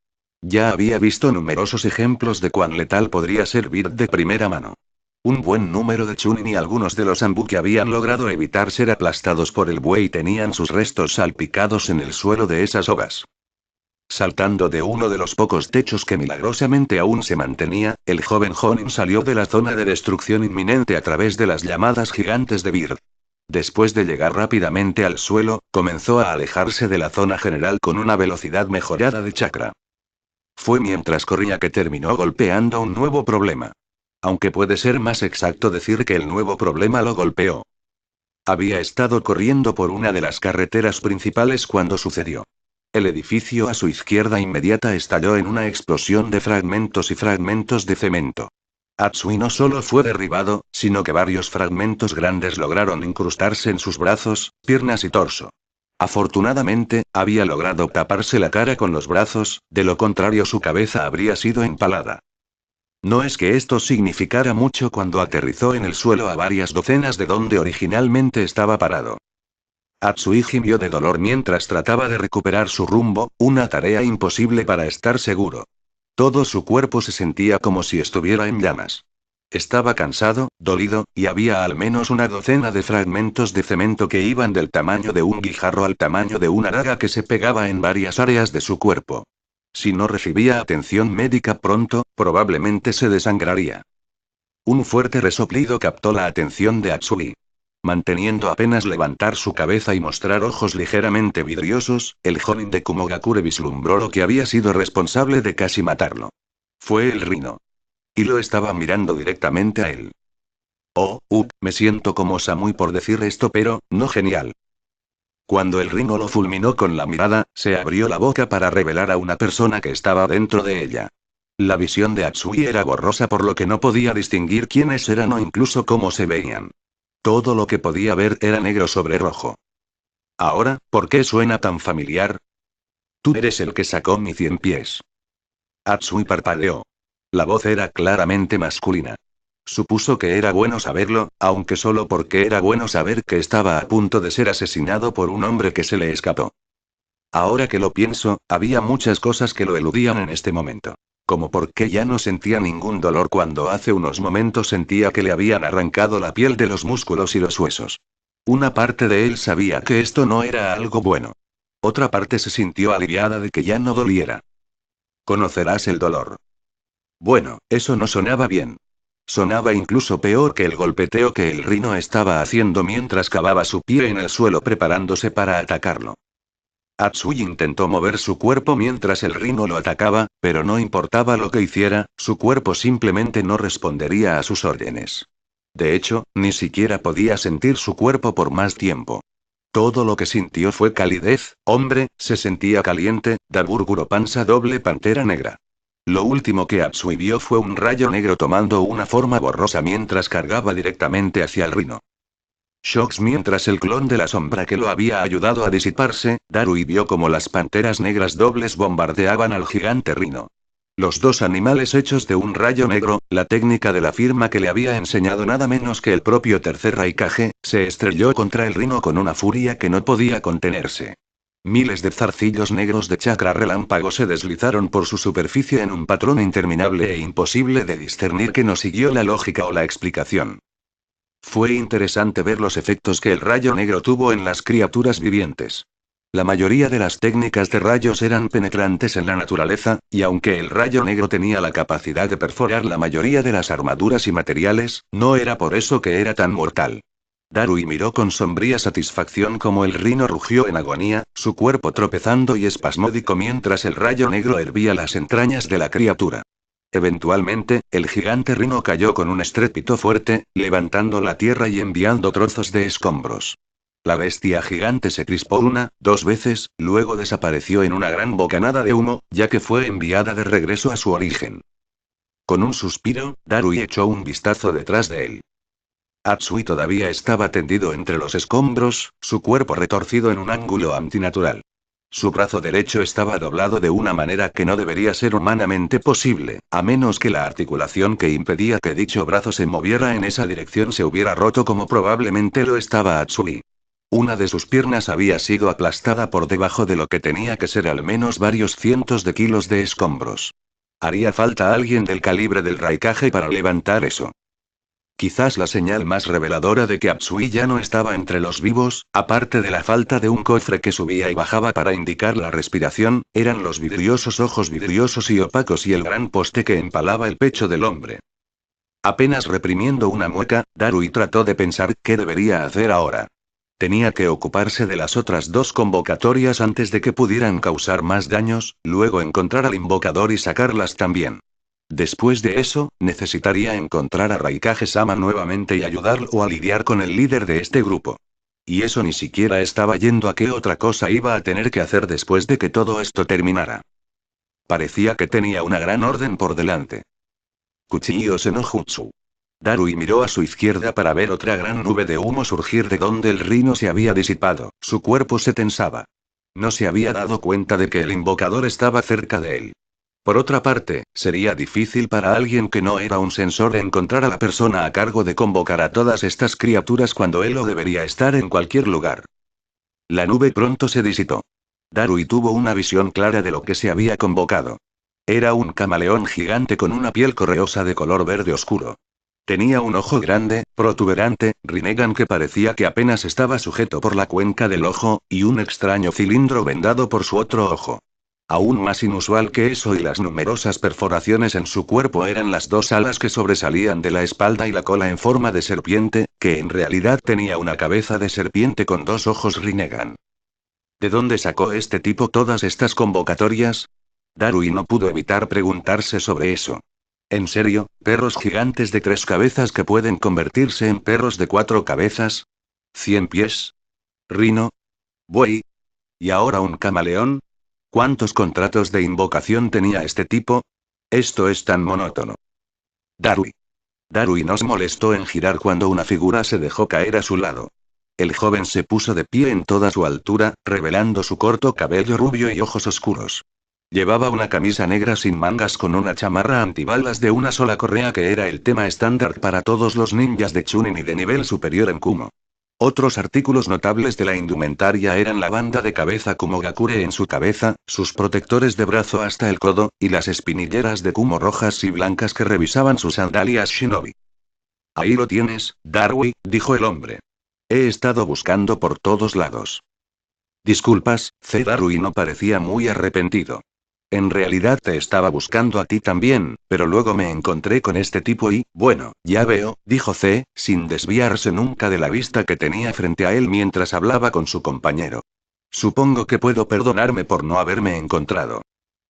Ya había visto numerosos ejemplos de cuán letal podría ser Beard de primera mano. Un buen número de Chunin y algunos de los Ambu que habían logrado evitar ser aplastados por el buey tenían sus restos salpicados en el suelo de esas hogas. Saltando de uno de los pocos techos que milagrosamente aún se mantenía, el joven Jonin salió de la zona de destrucción inminente a través de las llamadas gigantes de Beard. Después de llegar rápidamente al suelo, comenzó a alejarse de la zona general con una velocidad mejorada de chakra. Fue mientras corría que terminó golpeando un nuevo problema. Aunque puede ser más exacto decir que el nuevo problema lo golpeó. Había estado corriendo por una de las carreteras principales cuando sucedió. El edificio a su izquierda inmediata estalló en una explosión de fragmentos y fragmentos de cemento. Atsui no solo fue derribado, sino que varios fragmentos grandes lograron incrustarse en sus brazos, piernas y torso. Afortunadamente, había logrado taparse la cara con los brazos, de lo contrario su cabeza habría sido empalada. No es que esto significara mucho cuando aterrizó en el suelo a varias docenas de donde originalmente estaba parado. Atsui gimió de dolor mientras trataba de recuperar su rumbo, una tarea imposible para estar seguro. Todo su cuerpo se sentía como si estuviera en llamas. Estaba cansado, dolido, y había al menos una docena de fragmentos de cemento que iban del tamaño de un guijarro al tamaño de una daga que se pegaba en varias áreas de su cuerpo. Si no recibía atención médica pronto, probablemente se desangraría. Un fuerte resoplido captó la atención de Atsui. Manteniendo apenas levantar su cabeza y mostrar ojos ligeramente vidriosos, el Jonin de Kumogakure vislumbró lo que había sido responsable de casi matarlo. Fue el rino. Y lo estaba mirando directamente a él. Oh, me siento como Samui por decir esto, pero, no genial. Cuando el rino lo fulminó con la mirada, se abrió la boca para revelar a una persona que estaba dentro de ella. La visión de Atsui era borrosa por lo que no podía distinguir quiénes eran o incluso cómo se veían. Todo lo que podía ver era negro sobre rojo. Ahora, ¿por qué suena tan familiar? Tú eres el que sacó mi 100 pies. Atsui parpadeó. La voz era claramente masculina. Supuso que era bueno saberlo, aunque solo porque era bueno saber que estaba a punto de ser asesinado por un hombre que se le escapó. Ahora que lo pienso, había muchas cosas que lo eludían en este momento. Como por qué ya no sentía ningún dolor cuando hace unos momentos sentía que le habían arrancado la piel de los músculos y los huesos. Una parte de él sabía que esto no era algo bueno. Otra parte se sintió aliviada de que ya no doliera. Conocerás el dolor. Bueno, eso no sonaba bien. Sonaba incluso peor que el golpeteo que el Rhino estaba haciendo mientras cavaba su pie en el suelo preparándose para atacarlo. Atsui intentó mover su cuerpo mientras el Rhino lo atacaba, pero no importaba lo que hiciera, su cuerpo simplemente no respondería a sus órdenes. De hecho, ni siquiera podía sentir su cuerpo por más tiempo. Todo lo que sintió fue calidez, hombre, se sentía caliente, Daburguro panza doble pantera negra. Lo último que Atsui vio fue un rayo negro tomando una forma borrosa mientras cargaba directamente hacia el Rhino. Shocks mientras el clon de la sombra que lo había ayudado a disiparse, Darui vio como las panteras negras dobles bombardeaban al gigante Rhino. Los dos animales hechos de un rayo negro, la técnica de la firma que le había enseñado nada menos que el propio tercer Raikage, se estrelló contra el Rhino con una furia que no podía contenerse. Miles de zarcillos negros de chakra relámpago se deslizaron por su superficie en un patrón interminable e imposible de discernir que no siguió la lógica o la explicación. Fue interesante ver los efectos que el rayo negro tuvo en las criaturas vivientes. La mayoría de las técnicas de rayos eran penetrantes en la naturaleza, y aunque el rayo negro tenía la capacidad de perforar la mayoría de las armaduras y materiales, no era por eso que era tan mortal. Darui miró con sombría satisfacción como el Rhino rugió en agonía, su cuerpo tropezando y espasmódico mientras el rayo negro hervía las entrañas de la criatura. Eventualmente, el gigante Rhino cayó con un estrépito fuerte, levantando la tierra y enviando trozos de escombros. La bestia gigante se crispó dos veces, luego desapareció en una gran bocanada de humo, ya que fue enviada de regreso a su origen. Con un suspiro, Darui echó un vistazo detrás de él. Atsui todavía estaba tendido entre los escombros, su cuerpo retorcido en un ángulo antinatural. Su brazo derecho estaba doblado de una manera que no debería ser humanamente posible, a menos que la articulación que impedía que dicho brazo se moviera en esa dirección se hubiera roto como probablemente lo estaba Atsui. Una de sus piernas había sido aplastada por debajo de lo que tenía que ser al menos varios cientos de kilos de escombros. Haría falta alguien del calibre del Raikage para levantar eso. Quizás la señal más reveladora de que Atsui ya no estaba entre los vivos, aparte de la falta de un cofre que subía y bajaba para indicar la respiración, eran los vidriosos ojos vidriosos y opacos y el gran poste que empalaba el pecho del hombre. Apenas reprimiendo una mueca, Darui trató de pensar qué debería hacer ahora. Tenía que ocuparse de las otras dos convocatorias antes de que pudieran causar más daños, luego encontrar al invocador y sacarlas también. Después de eso, necesitaría encontrar a Raikage-sama nuevamente y ayudarlo a lidiar con el líder de este grupo. Y eso ni siquiera estaba yendo a qué otra cosa iba a tener que hacer después de que todo esto terminara. Parecía que tenía una gran orden por delante. Kuchiyo no Jutsu. Darui miró a su izquierda para ver otra gran nube de humo surgir de donde el Rhino se había disipado, su cuerpo se tensaba. No se había dado cuenta de que el invocador estaba cerca de él. Por otra parte, sería difícil para alguien que no era un sensor encontrar a la persona a cargo de convocar a todas estas criaturas cuando él o debería estar en cualquier lugar. La nube pronto se disipó. Darui tuvo una visión clara de lo que se había convocado. Era un camaleón gigante con una piel correosa de color verde oscuro. Tenía un ojo grande, protuberante, Rinnegan que parecía que apenas estaba sujeto por la cuenca del ojo, y un extraño cilindro vendado por su otro ojo. Aún más inusual que eso y las numerosas perforaciones en su cuerpo eran las dos alas que sobresalían de la espalda y la cola en forma de serpiente, que en realidad tenía una cabeza de serpiente con dos ojos Rinnegan. ¿De dónde sacó este tipo todas estas convocatorias? Darui no pudo evitar preguntarse sobre eso. ¿En serio, perros gigantes de 3 cabezas que pueden convertirse en perros de 4 cabezas? ¿100 pies? ¿Rino? ¿Buey? ¿Y ahora un camaleón? ¿Cuántos contratos de invocación tenía este tipo? Esto es tan monótono. Darui. Darui no se molestó en girar cuando una figura se dejó caer a su lado. El joven se puso de pie en toda su altura, revelando su corto cabello rubio y ojos oscuros. Llevaba una camisa negra sin mangas con una chamarra antibalas de una sola correa que era el tema estándar para todos los ninjas de Chunin y de nivel superior en Kumo. Otros artículos notables de la indumentaria eran la banda de cabeza Kumogakure en su cabeza, sus protectores de brazo hasta el codo, y las espinilleras de Kumo rojas y blancas que revisaban sus sandalias shinobi. Ahí lo tienes, Darui, dijo el hombre. He estado buscando por todos lados. Disculpas, Darui no parecía muy arrepentido. En realidad te estaba buscando a ti también, pero luego me encontré con este tipo y, bueno, ya veo, dijo C, sin desviarse nunca de la vista que tenía frente a él mientras hablaba con su compañero. Supongo que puedo perdonarme por no haberme encontrado.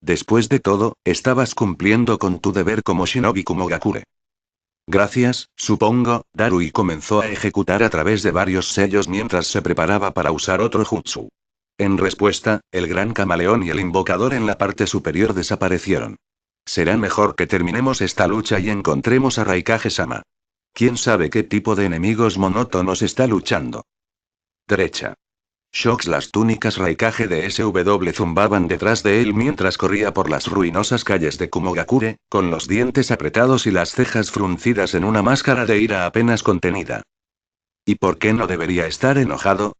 Después de todo, estabas cumpliendo con tu deber como Shinobi Kumogakure. Gracias, supongo, Darui comenzó a ejecutar a través de varios sellos mientras se preparaba para usar otro jutsu. En respuesta, el gran camaleón y el invocador en la parte superior desaparecieron. Será mejor que terminemos esta lucha y encontremos a Raikage-sama. ¿Quién sabe qué tipo de enemigos monótonos está luchando? Derecha. Shocks. Las túnicas Raikage de SW zumbaban detrás de él mientras corría por las ruinosas calles de Kumogakure, con los dientes apretados y las cejas fruncidas en una máscara de ira apenas contenida. ¿Y por qué no debería estar enojado?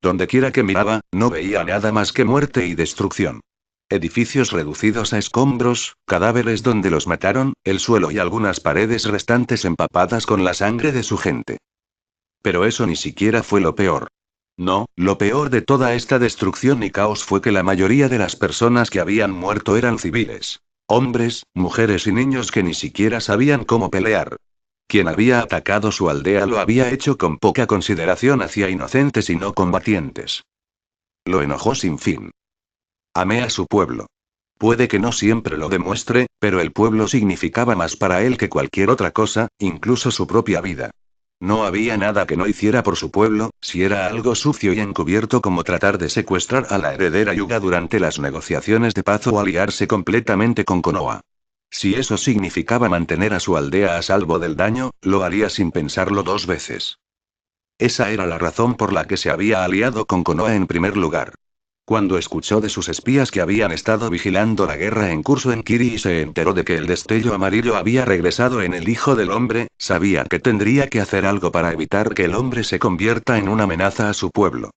Dondequiera que miraba, no veía nada más que muerte y destrucción. Edificios reducidos a escombros, cadáveres donde los mataron, el suelo y algunas paredes restantes empapadas con la sangre de su gente. Pero eso ni siquiera fue lo peor. No, lo peor de toda esta destrucción y caos fue que la mayoría de las personas que habían muerto eran civiles. Hombres, mujeres y niños que ni siquiera sabían cómo pelear. Quien había atacado su aldea lo había hecho con poca consideración hacia inocentes y no combatientes. Lo enojó sin fin. Amé a su pueblo. Puede que no siempre lo demuestre, pero el pueblo significaba más para él que cualquier otra cosa, incluso su propia vida. No había nada que no hiciera por su pueblo, si era algo sucio y encubierto como tratar de secuestrar a la heredera Yuga durante las negociaciones de paz o aliarse completamente con Konoha. Si eso significaba mantener a su aldea a salvo del daño, lo haría sin pensarlo dos veces. Esa era la razón por la que se había aliado con Konoha en primer lugar. Cuando escuchó de sus espías que habían estado vigilando la guerra en curso en Kiri y se enteró de que el destello amarillo había regresado en el Hijo del Hombre, sabía que tendría que hacer algo para evitar que el hombre se convierta en una amenaza a su pueblo.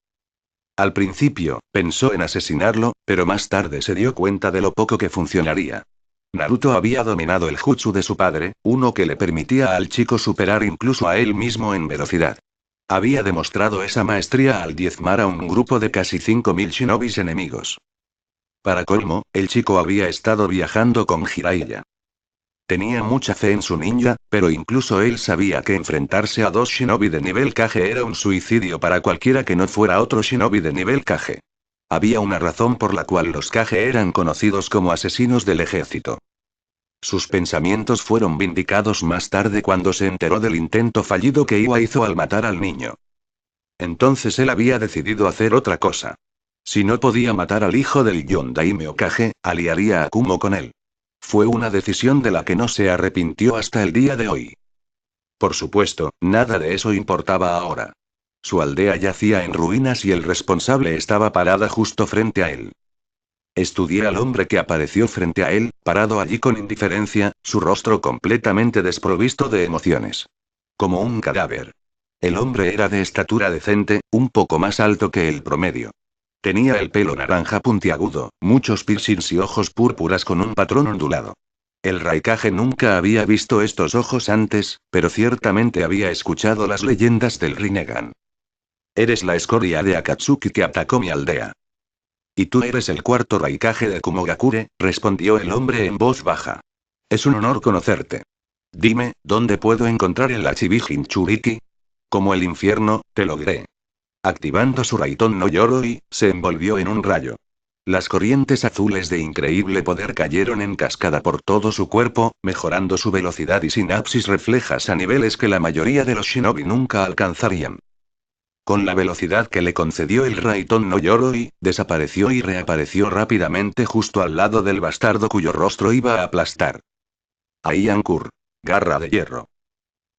Al principio, pensó en asesinarlo, pero más tarde se dio cuenta de lo poco que funcionaría. Naruto había dominado el jutsu de su padre, uno que le permitía al chico superar incluso a él mismo en velocidad. Había demostrado esa maestría al diezmar a un grupo de casi 5000 shinobis enemigos. Para colmo, el chico había estado viajando con Jiraiya. Tenía mucha fe en su ninja, pero incluso él sabía que enfrentarse a dos shinobi de nivel Kage era un suicidio para cualquiera que no fuera otro shinobi de nivel Kage. Había una razón por la cual los Kage eran conocidos como asesinos del ejército. Sus pensamientos fueron vindicados más tarde cuando se enteró del intento fallido que Iwa hizo al matar al niño. Entonces él había decidido hacer otra cosa. Si no podía matar al hijo del Yondaime Hokage, aliaría a Kumo con él. Fue una decisión de la que no se arrepintió hasta el día de hoy. Por supuesto, nada de eso importaba ahora. Su aldea yacía en ruinas y el responsable estaba parada justo frente a él. Estudié al hombre que apareció frente a él, parado allí con indiferencia, su rostro completamente desprovisto de emociones. Como un cadáver. El hombre era de estatura decente, un poco más alto que el promedio. Tenía el pelo naranja puntiagudo, muchos piercings y ojos púrpuras con un patrón ondulado. El Raikage nunca había visto estos ojos antes, pero ciertamente había escuchado las leyendas del Rinnegan. Eres la escoria de Akatsuki que atacó mi aldea. Y tú eres el cuarto Raikage de Kumogakure, respondió el hombre en voz baja. Es un honor conocerte. Dime, ¿dónde puedo encontrar el Achibi Jinchuriki? Como el infierno, te lo diré. Activando su Raitón no Yoroi, se envolvió en un rayo. Las corrientes azules de increíble poder cayeron en cascada por todo su cuerpo, mejorando su velocidad y sinapsis reflejas a niveles que la mayoría de los shinobi nunca alcanzarían. Con la velocidad que le concedió el Raitón no Yoroi, desapareció y reapareció rápidamente justo al lado del bastardo cuyo rostro iba a aplastar. Aiankur. Garra de hierro.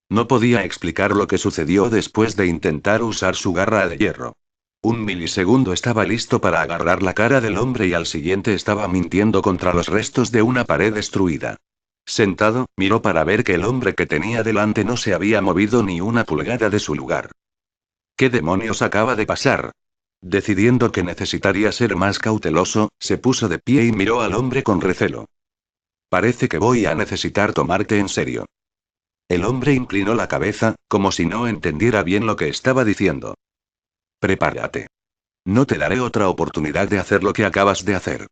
No podía explicar lo que sucedió después de intentar usar su garra de hierro. Un milisegundo estaba listo para agarrar la cara del hombre y al siguiente estaba mintiendo contra los restos de una pared destruida. Sentado, miró para ver que el hombre que tenía delante no se había movido ni una pulgada de su lugar. ¿Qué demonios acaba de pasar? Decidiendo que necesitaría ser más cauteloso, se puso de pie y miró al hombre con recelo. Parece que voy a necesitar tomarte en serio. El hombre inclinó la cabeza, como si no entendiera bien lo que estaba diciendo. Prepárate. No te daré otra oportunidad de hacer lo que acabas de hacer.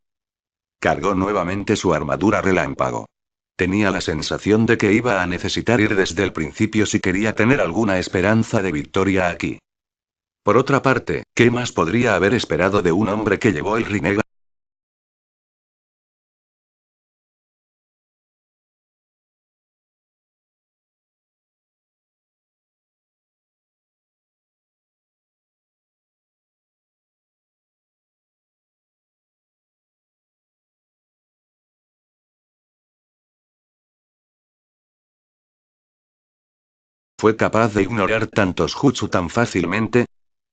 Cargó nuevamente su armadura relámpago. Tenía la sensación de que iba a necesitar ir desde el principio si quería tener alguna esperanza de victoria aquí. Por otra parte, ¿qué más podría haber esperado de un hombre que llevó el Rinnegan? ¿Fue capaz de ignorar tantos jutsu tan fácilmente?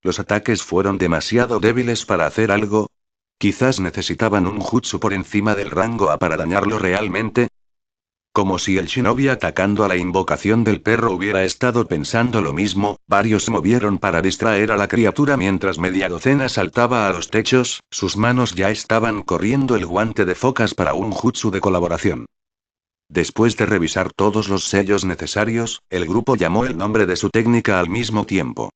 ¿Los ataques fueron demasiado débiles para hacer algo? ¿Quizás necesitaban un jutsu por encima del rango A para dañarlo realmente? Como si el shinobi atacando a la invocación del perro hubiera estado pensando lo mismo, varios se movieron para distraer a la criatura mientras media docena saltaba a los techos, sus manos ya estaban corriendo el guante de focas para un jutsu de colaboración. Después de revisar todos los sellos necesarios, el grupo llamó el nombre de su técnica al mismo tiempo.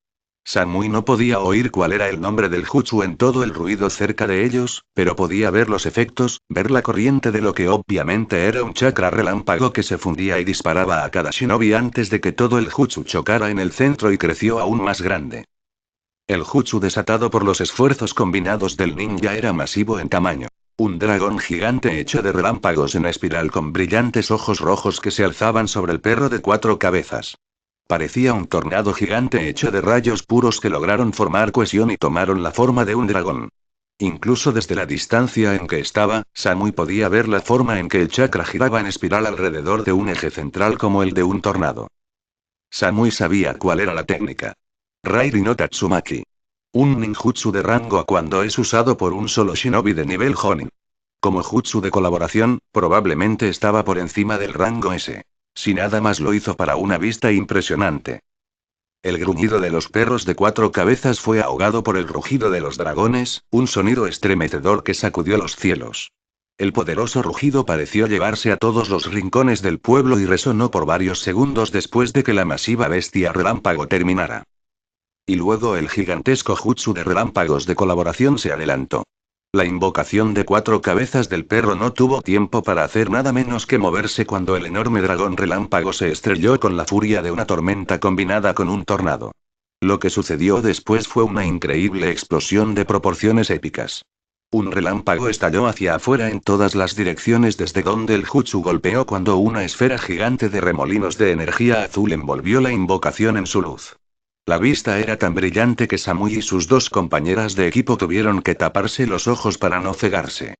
Samui no podía oír cuál era el nombre del jutsu en todo el ruido cerca de ellos, pero podía ver los efectos, ver la corriente de lo que obviamente era un chakra relámpago que se fundía y disparaba a cada shinobi antes de que todo el jutsu chocara en el centro y creció aún más grande. El jutsu desatado por los esfuerzos combinados del ninja era masivo en tamaño. Un dragón gigante hecho de relámpagos en espiral con brillantes ojos rojos que se alzaban sobre el perro de 4 cabezas. Parecía un tornado gigante hecho de rayos puros que lograron formar cohesión y tomaron la forma de un dragón. Incluso desde la distancia en que estaba, Samui podía ver la forma en que el chakra giraba en espiral alrededor de un eje central como el de un tornado. Samui sabía cuál era la técnica. Rairi no Tatsumaki. Un ninjutsu de rango A cuando es usado por un solo shinobi de nivel Jonin. Como jutsu de colaboración, probablemente estaba por encima del rango S. Si nada más lo hizo para una vista impresionante. El gruñido de los perros de 4 cabezas fue ahogado por el rugido de los dragones, un sonido estremecedor que sacudió los cielos. El poderoso rugido pareció llevarse a todos los rincones del pueblo y resonó por varios segundos después de que la masiva bestia relámpago terminara. Y luego el gigantesco jutsu de relámpagos de colaboración se adelantó. La invocación de 4 cabezas del perro no tuvo tiempo para hacer nada menos que moverse cuando el enorme dragón relámpago se estrelló con la furia de una tormenta combinada con un tornado. Lo que sucedió después fue una increíble explosión de proporciones épicas. Un relámpago estalló hacia afuera en todas las direcciones desde donde el jutsu golpeó cuando una esfera gigante de remolinos de energía azul envolvió la invocación en su luz. La vista era tan brillante que Samui y sus 2 compañeras de equipo tuvieron que taparse los ojos para no cegarse.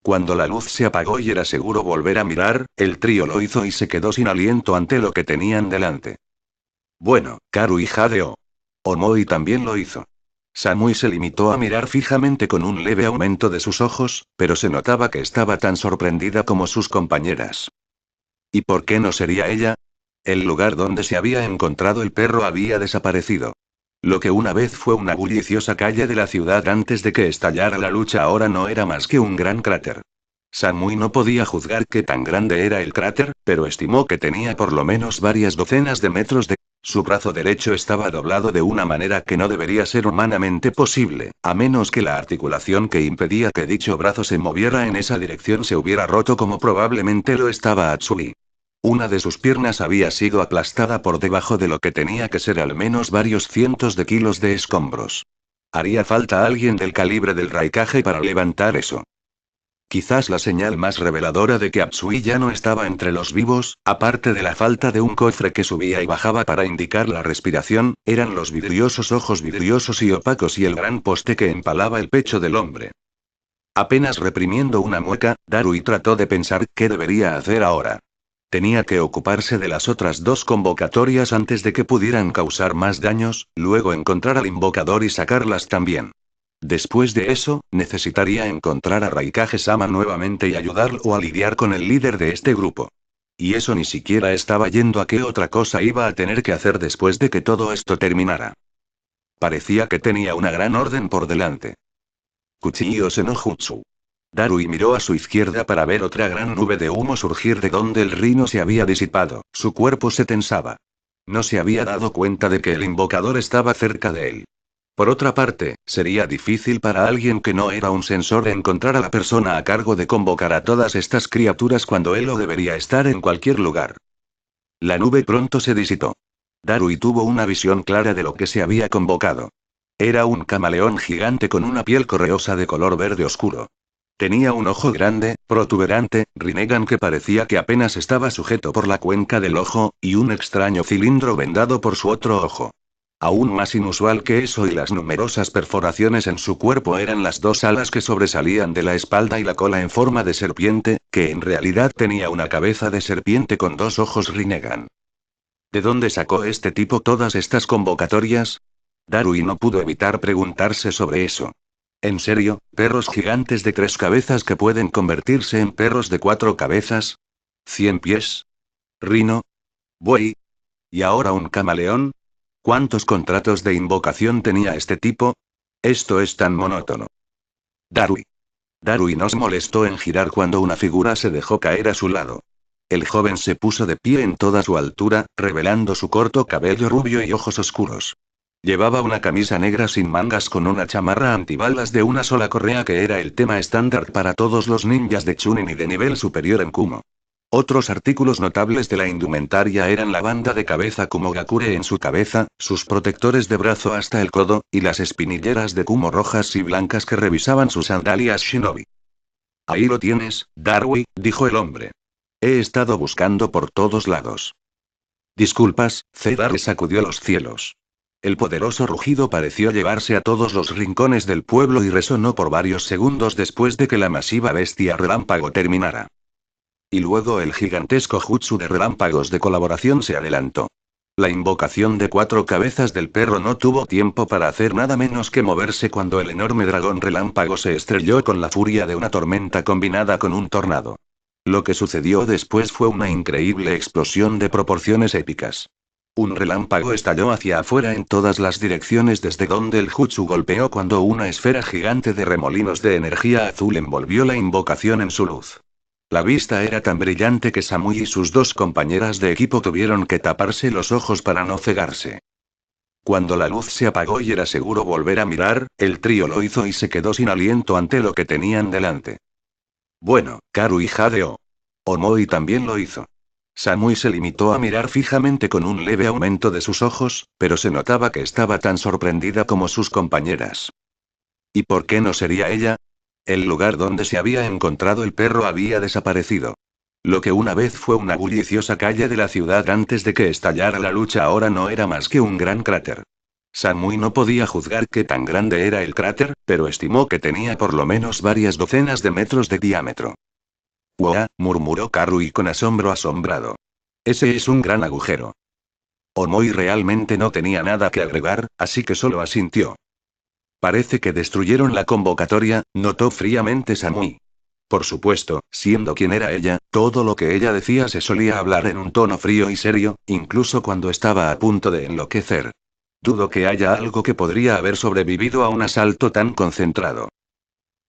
Cuando la luz se apagó y era seguro volver a mirar, el trío lo hizo y se quedó sin aliento ante lo que tenían delante. Bueno, Karu y Hadeo. Omoi también lo hizo. Samui se limitó a mirar fijamente con un leve aumento de sus ojos, pero se notaba que estaba tan sorprendida como sus compañeras. ¿Y por qué no sería ella? El lugar donde se había encontrado el perro había desaparecido. Lo que una vez fue una bulliciosa calle de la ciudad antes de que estallara la lucha ahora no era más que un gran cráter. Samui no podía juzgar qué tan grande era el cráter, pero estimó que tenía por lo menos varias docenas de metros de... Su brazo derecho estaba doblado de una manera que no debería ser humanamente posible, a menos que la articulación que impedía que dicho brazo se moviera en esa dirección se hubiera roto como probablemente lo estaba Atsui. Una de sus piernas había sido aplastada por debajo de lo que tenía que ser al menos varios cientos de kilos de escombros. Haría falta alguien del calibre del Raikage para levantar eso. Quizás la señal más reveladora de que Atsui ya no estaba entre los vivos, aparte de la falta de un cofre que subía y bajaba para indicar la respiración, eran los vidriosos ojos vidriosos y opacos y el gran poste que empalaba el pecho del hombre. Apenas reprimiendo una mueca, Darui trató de pensar qué debería hacer ahora. Tenía que ocuparse de las otras 2 convocatorias antes de que pudieran causar más daños, luego encontrar al invocador y sacarlas también. Después de eso, necesitaría encontrar a Raikage-sama nuevamente y ayudarlo a lidiar con el líder de este grupo. Y eso ni siquiera estaba yendo a qué otra cosa iba a tener que hacer después de que todo esto terminara. Parecía que tenía una gran orden por delante. Kuchiyose no Jutsu. Darui miró a su izquierda para ver otra gran nube de humo surgir de donde el rino se había disipado, su cuerpo se tensaba. No se había dado cuenta de que el invocador estaba cerca de él. Por otra parte, sería difícil para alguien que no era un sensor encontrar a la persona a cargo de convocar a todas estas criaturas cuando él o debería estar en cualquier lugar. La nube pronto se disipó. Darui tuvo una visión clara de lo que se había convocado. Era un camaleón gigante con una piel correosa de color verde oscuro. Tenía un ojo grande, protuberante, Rinnegan que parecía que apenas estaba sujeto por la cuenca del ojo, y un extraño cilindro vendado por su otro ojo. Aún más inusual que eso y las numerosas perforaciones en su cuerpo eran las dos alas que sobresalían de la espalda y la cola en forma de serpiente, que en realidad tenía una cabeza de serpiente con dos ojos Rinnegan. ¿De dónde sacó este tipo todas estas convocatorias? Darui no pudo evitar preguntarse sobre eso. ¿En serio, perros gigantes de 3 cabezas que pueden convertirse en perros de 4 cabezas? ¿100 pies? ¿Rino? ¿Buey? ¿Y ahora un camaleón? ¿Cuántos contratos de invocación tenía este tipo? Esto es tan monótono. Darui. Darui no se molestó en girar cuando una figura se dejó caer a su lado. El joven se puso de pie en toda su altura, revelando su corto cabello rubio y ojos oscuros. Llevaba una camisa negra sin mangas con una chamarra antibalas de una sola correa que era el tema estándar para todos los ninjas de Chunin y de nivel superior en Kumo. Otros artículos notables de la indumentaria eran la banda de cabeza Kumogakure en su cabeza, sus protectores de brazo hasta el codo, y las espinilleras de Kumo rojas y blancas que revisaban sus sandalias shinobi. Ahí lo tienes, Darui, dijo el hombre. He estado buscando por todos lados. Disculpas, Cedar sacudió los cielos. El poderoso rugido pareció llevarse a todos los rincones del pueblo y resonó por varios segundos después de que la masiva bestia relámpago terminara. Y luego el gigantesco jutsu de relámpagos de colaboración se adelantó. La invocación de 4 cabezas del perro no tuvo tiempo para hacer nada menos que moverse cuando el enorme dragón relámpago se estrelló con la furia de una tormenta combinada con un tornado. Lo que sucedió después fue una increíble explosión de proporciones épicas. Un relámpago estalló hacia afuera en todas las direcciones desde donde el jutsu golpeó cuando una esfera gigante de remolinos de energía azul envolvió la invocación en su luz. La vista era tan brillante que Samui y sus 2 compañeras de equipo tuvieron que taparse los ojos para no cegarse. Cuando la luz se apagó y era seguro volver a mirar, el trío lo hizo y se quedó sin aliento ante lo que tenían delante. Bueno, Karu y Hadeo. Omoi también lo hizo. Samui se limitó a mirar fijamente con un leve aumento de sus ojos, pero se notaba que estaba tan sorprendida como sus compañeras. ¿Y por qué no sería ella? El lugar donde se había encontrado el perro había desaparecido. Lo que una vez fue una bulliciosa calle de la ciudad antes de que estallara la lucha ahora no era más que un gran cráter. Samui no podía juzgar qué tan grande era el cráter, pero estimó que tenía por lo menos varias docenas de metros de diámetro. «¡Uah!», murmuró Karui con asombro asombrado. «Ese es un gran agujero». Omoi realmente no tenía nada que agregar, así que solo asintió. «Parece que destruyeron la convocatoria», notó fríamente Samui. Por supuesto, siendo quien era ella, todo lo que ella decía se solía hablar en un tono frío y serio, incluso cuando estaba a punto de enloquecer. Dudo que haya algo que podría haber sobrevivido a un asalto tan concentrado.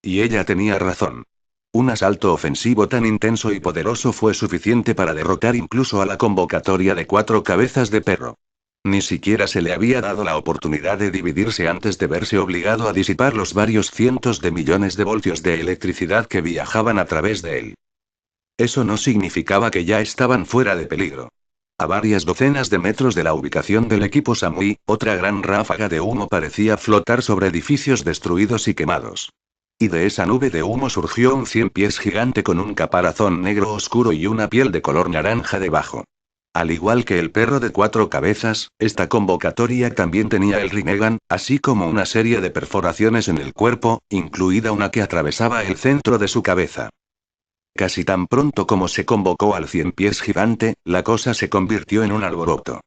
Y ella tenía razón. Un asalto ofensivo tan intenso y poderoso fue suficiente para derrotar incluso a la convocatoria de 4 cabezas de perro. Ni siquiera se le había dado la oportunidad de dividirse antes de verse obligado a disipar los varios cientos de millones de voltios de electricidad que viajaban a través de él. Eso no significaba que ya estaban fuera de peligro. A varias docenas de metros de la ubicación del equipo Samui, otra gran ráfaga de humo parecía flotar sobre edificios destruidos y quemados. Y de esa nube de humo surgió un 100 pies gigante con un caparazón negro oscuro y una piel de color naranja debajo. Al igual que el perro de 4 cabezas, esta convocatoria también tenía el Rinnegan, así como una serie de perforaciones en el cuerpo, incluida una que atravesaba el centro de su cabeza. Casi tan pronto como se convocó al 100 pies gigante, la cosa se convirtió en un alboroto.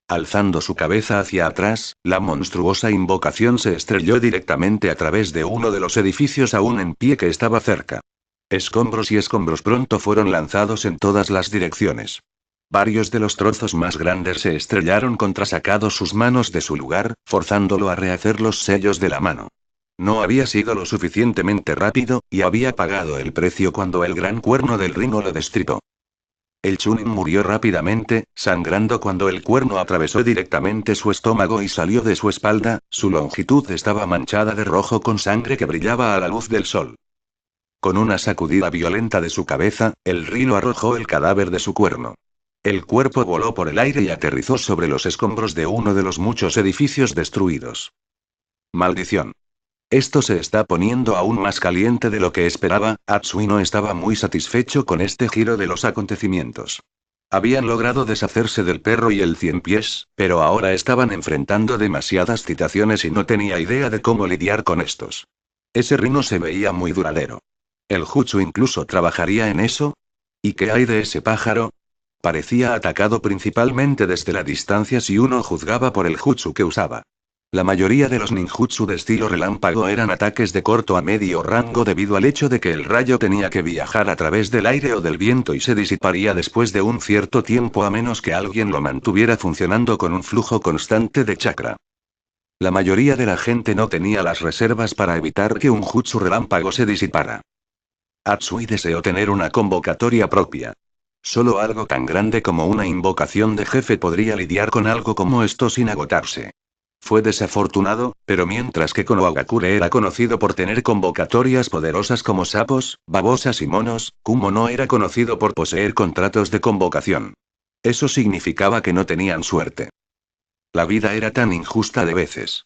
Alzando su cabeza hacia atrás, la monstruosa invocación se estrelló directamente a través de uno de los edificios aún en pie que estaba cerca. Escombros y escombros pronto fueron lanzados en todas las direcciones. Varios de los trozos más grandes se estrellaron contra sacados sus manos de su lugar, forzándolo a rehacer los sellos de la mano. No había sido lo suficientemente rápido, y había pagado el precio cuando el gran cuerno del rino lo destripó. El Chunin murió rápidamente, sangrando cuando el cuerno atravesó directamente su estómago y salió de su espalda. Su longitud estaba manchada de rojo con sangre que brillaba a la luz del sol. Con una sacudida violenta de su cabeza, el rino arrojó el cadáver de su cuerno. El cuerpo voló por el aire y aterrizó sobre los escombros de uno de los muchos edificios destruidos. Maldición. Esto se está poniendo aún más caliente de lo que esperaba. Atsui no estaba muy satisfecho con este giro de los acontecimientos. Habían logrado deshacerse del perro y el cien pies, pero ahora estaban enfrentando demasiadas citaciones y no tenía idea de cómo lidiar con estos. Ese rino se veía muy duradero. ¿El Jutsu incluso trabajaría en eso? ¿Y qué hay de ese pájaro? Parecía atacado principalmente desde la distancia si uno juzgaba por el jutsu que usaba. La mayoría de los ninjutsu de estilo relámpago eran ataques de corto a medio rango debido al hecho de que el rayo tenía que viajar a través del aire o del viento y se disiparía después de un cierto tiempo a menos que alguien lo mantuviera funcionando con un flujo constante de chakra. La mayoría de la gente no tenía las reservas para evitar que un jutsu relámpago se disipara. Atsui deseó tener una convocatoria propia. Solo algo tan grande como una invocación de jefe podría lidiar con algo como esto sin agotarse. Fue desafortunado, pero mientras que Konohagakure era conocido por tener convocatorias poderosas como sapos, babosas y monos, Kumo no era conocido por poseer contratos de convocación. Eso significaba que no tenían suerte. La vida era tan injusta de veces.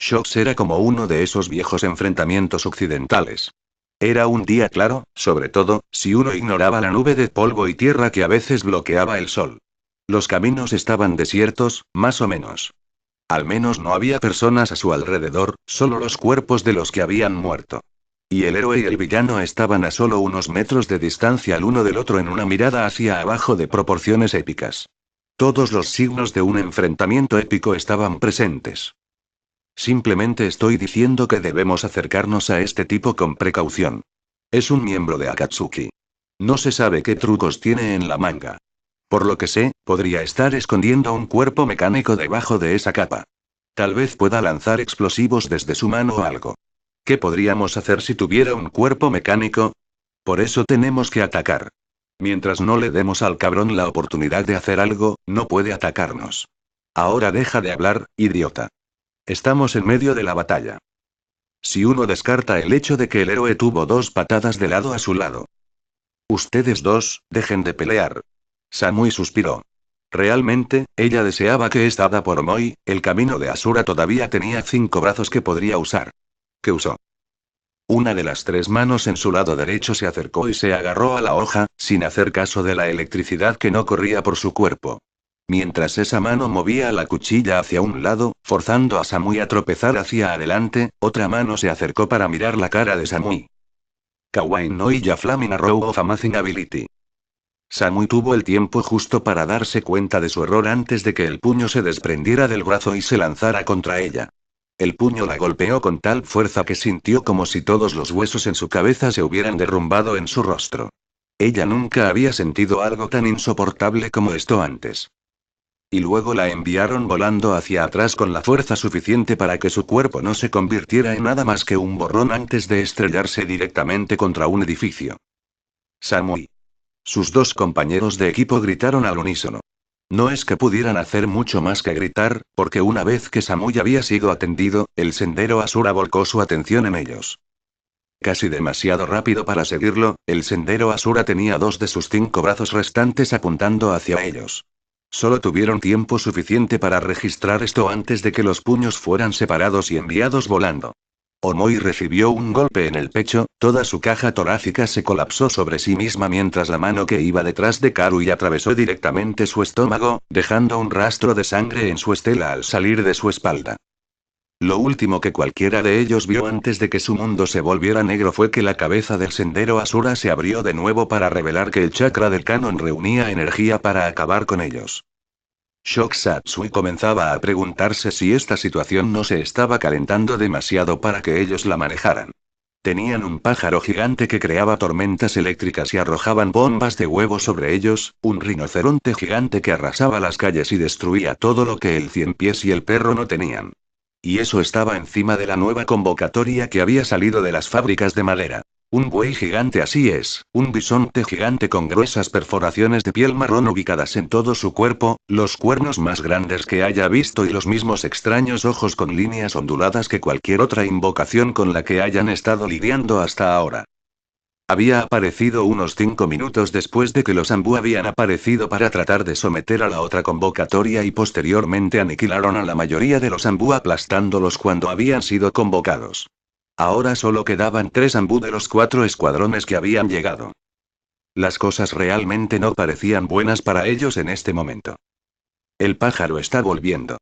Shox era como uno de esos viejos enfrentamientos occidentales. Era un día claro, sobre todo, si uno ignoraba la nube de polvo y tierra que a veces bloqueaba el sol. Los caminos estaban desiertos, más o menos. Al menos no había personas a su alrededor, solo los cuerpos de los que habían muerto. Y el héroe y el villano estaban a solo unos metros de distancia el uno del otro en una mirada hacia abajo de proporciones épicas. Todos los signos de un enfrentamiento épico estaban presentes. Simplemente estoy diciendo que debemos acercarnos a este tipo con precaución. Es un miembro de Akatsuki. No se sabe qué trucos tiene en la manga. Por lo que sé, podría estar escondiendo un cuerpo mecánico debajo de esa capa. Tal vez pueda lanzar explosivos desde su mano o algo. ¿Qué podríamos hacer si tuviera un cuerpo mecánico? Por eso tenemos que atacar. Mientras no le demos al cabrón la oportunidad de hacer algo, no puede atacarnos. Ahora deja de hablar, idiota. Estamos en medio de la batalla. Si uno descarta el hecho de que el héroe tuvo dos patadas de lado a su lado. Ustedes dos, dejen de pelear. Samui suspiró. Realmente, ella deseaba que dada por Moi, el camino de Asura todavía tenía 5 brazos que podría usar. ¿Qué usó? Una de las 3 manos en su lado derecho se acercó y se agarró a la hoja, sin hacer caso de la electricidad que no corría por su cuerpo. Mientras esa mano movía la cuchilla hacia un lado, forzando a Samui a tropezar hacia adelante, otra mano se acercó para mirar la cara de Samui. Kawaii no Iya Flaming Arrow of Amazing Ability. Samui tuvo el tiempo justo para darse cuenta de su error antes de que el puño se desprendiera del brazo y se lanzara contra ella. El puño la golpeó con tal fuerza que sintió como si todos los huesos en su cabeza se hubieran derrumbado en su rostro. Ella nunca había sentido algo tan insoportable como esto antes. Y luego la enviaron volando hacia atrás con la fuerza suficiente para que su cuerpo no se convirtiera en nada más que un borrón antes de estrellarse directamente contra un edificio. Samui. Sus 2 compañeros de equipo gritaron al unísono. No es que pudieran hacer mucho más que gritar, porque una vez que Samui había sido atendido, el sendero Asura volcó su atención en ellos. Casi demasiado rápido para seguirlo, el sendero Asura tenía 2 de sus 5 brazos restantes apuntando hacia ellos. Solo tuvieron tiempo suficiente para registrar esto antes de que los puños fueran separados y enviados volando. Omoi recibió un golpe en el pecho, toda su caja torácica se colapsó sobre sí misma mientras la mano que iba detrás de Karui atravesó directamente su estómago, dejando un rastro de sangre en su estela al salir de su espalda. Lo último que cualquiera de ellos vio antes de que su mundo se volviera negro fue que la cabeza del sendero Asura se abrió de nuevo para revelar que el chakra del canon reunía energía para acabar con ellos. Shokusatsui comenzaba a preguntarse si esta situación no se estaba calentando demasiado para que ellos la manejaran. Tenían un pájaro gigante que creaba tormentas eléctricas y arrojaban bombas de huevo sobre ellos, un rinoceronte gigante que arrasaba las calles y destruía todo lo que el cien pies y el perro no tenían. Y eso estaba encima de la nueva convocatoria que había salido de las fábricas de madera. Un buey gigante, así es, un bisonte gigante con gruesas perforaciones de piel marrón ubicadas en todo su cuerpo, los cuernos más grandes que haya visto y los mismos extraños ojos con líneas onduladas que cualquier otra invocación con la que hayan estado lidiando hasta ahora. Había aparecido unos 5 minutos después de que los Ambú habían aparecido para tratar de someter a la otra convocatoria y posteriormente aniquilaron a la mayoría de los Ambú aplastándolos cuando habían sido convocados. Ahora solo quedaban 3 Ambú de los 4 escuadrones que habían llegado. Las cosas realmente no parecían buenas para ellos en este momento. El pájaro está volviendo.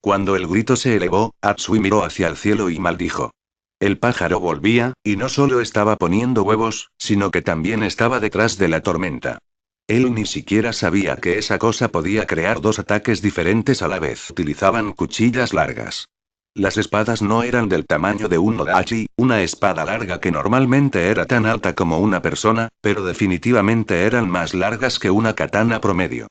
Cuando el grito se elevó, Atsui miró hacia el cielo y maldijo. El pájaro volvía, y no solo estaba poniendo huevos, sino que también estaba detrás de la tormenta. Él ni siquiera sabía que esa cosa podía crear 2 ataques diferentes a la vez. Utilizaban cuchillas largas. Las espadas no eran del tamaño de un Odachi, una espada larga que normalmente era tan alta como una persona, pero definitivamente eran más largas que una katana promedio.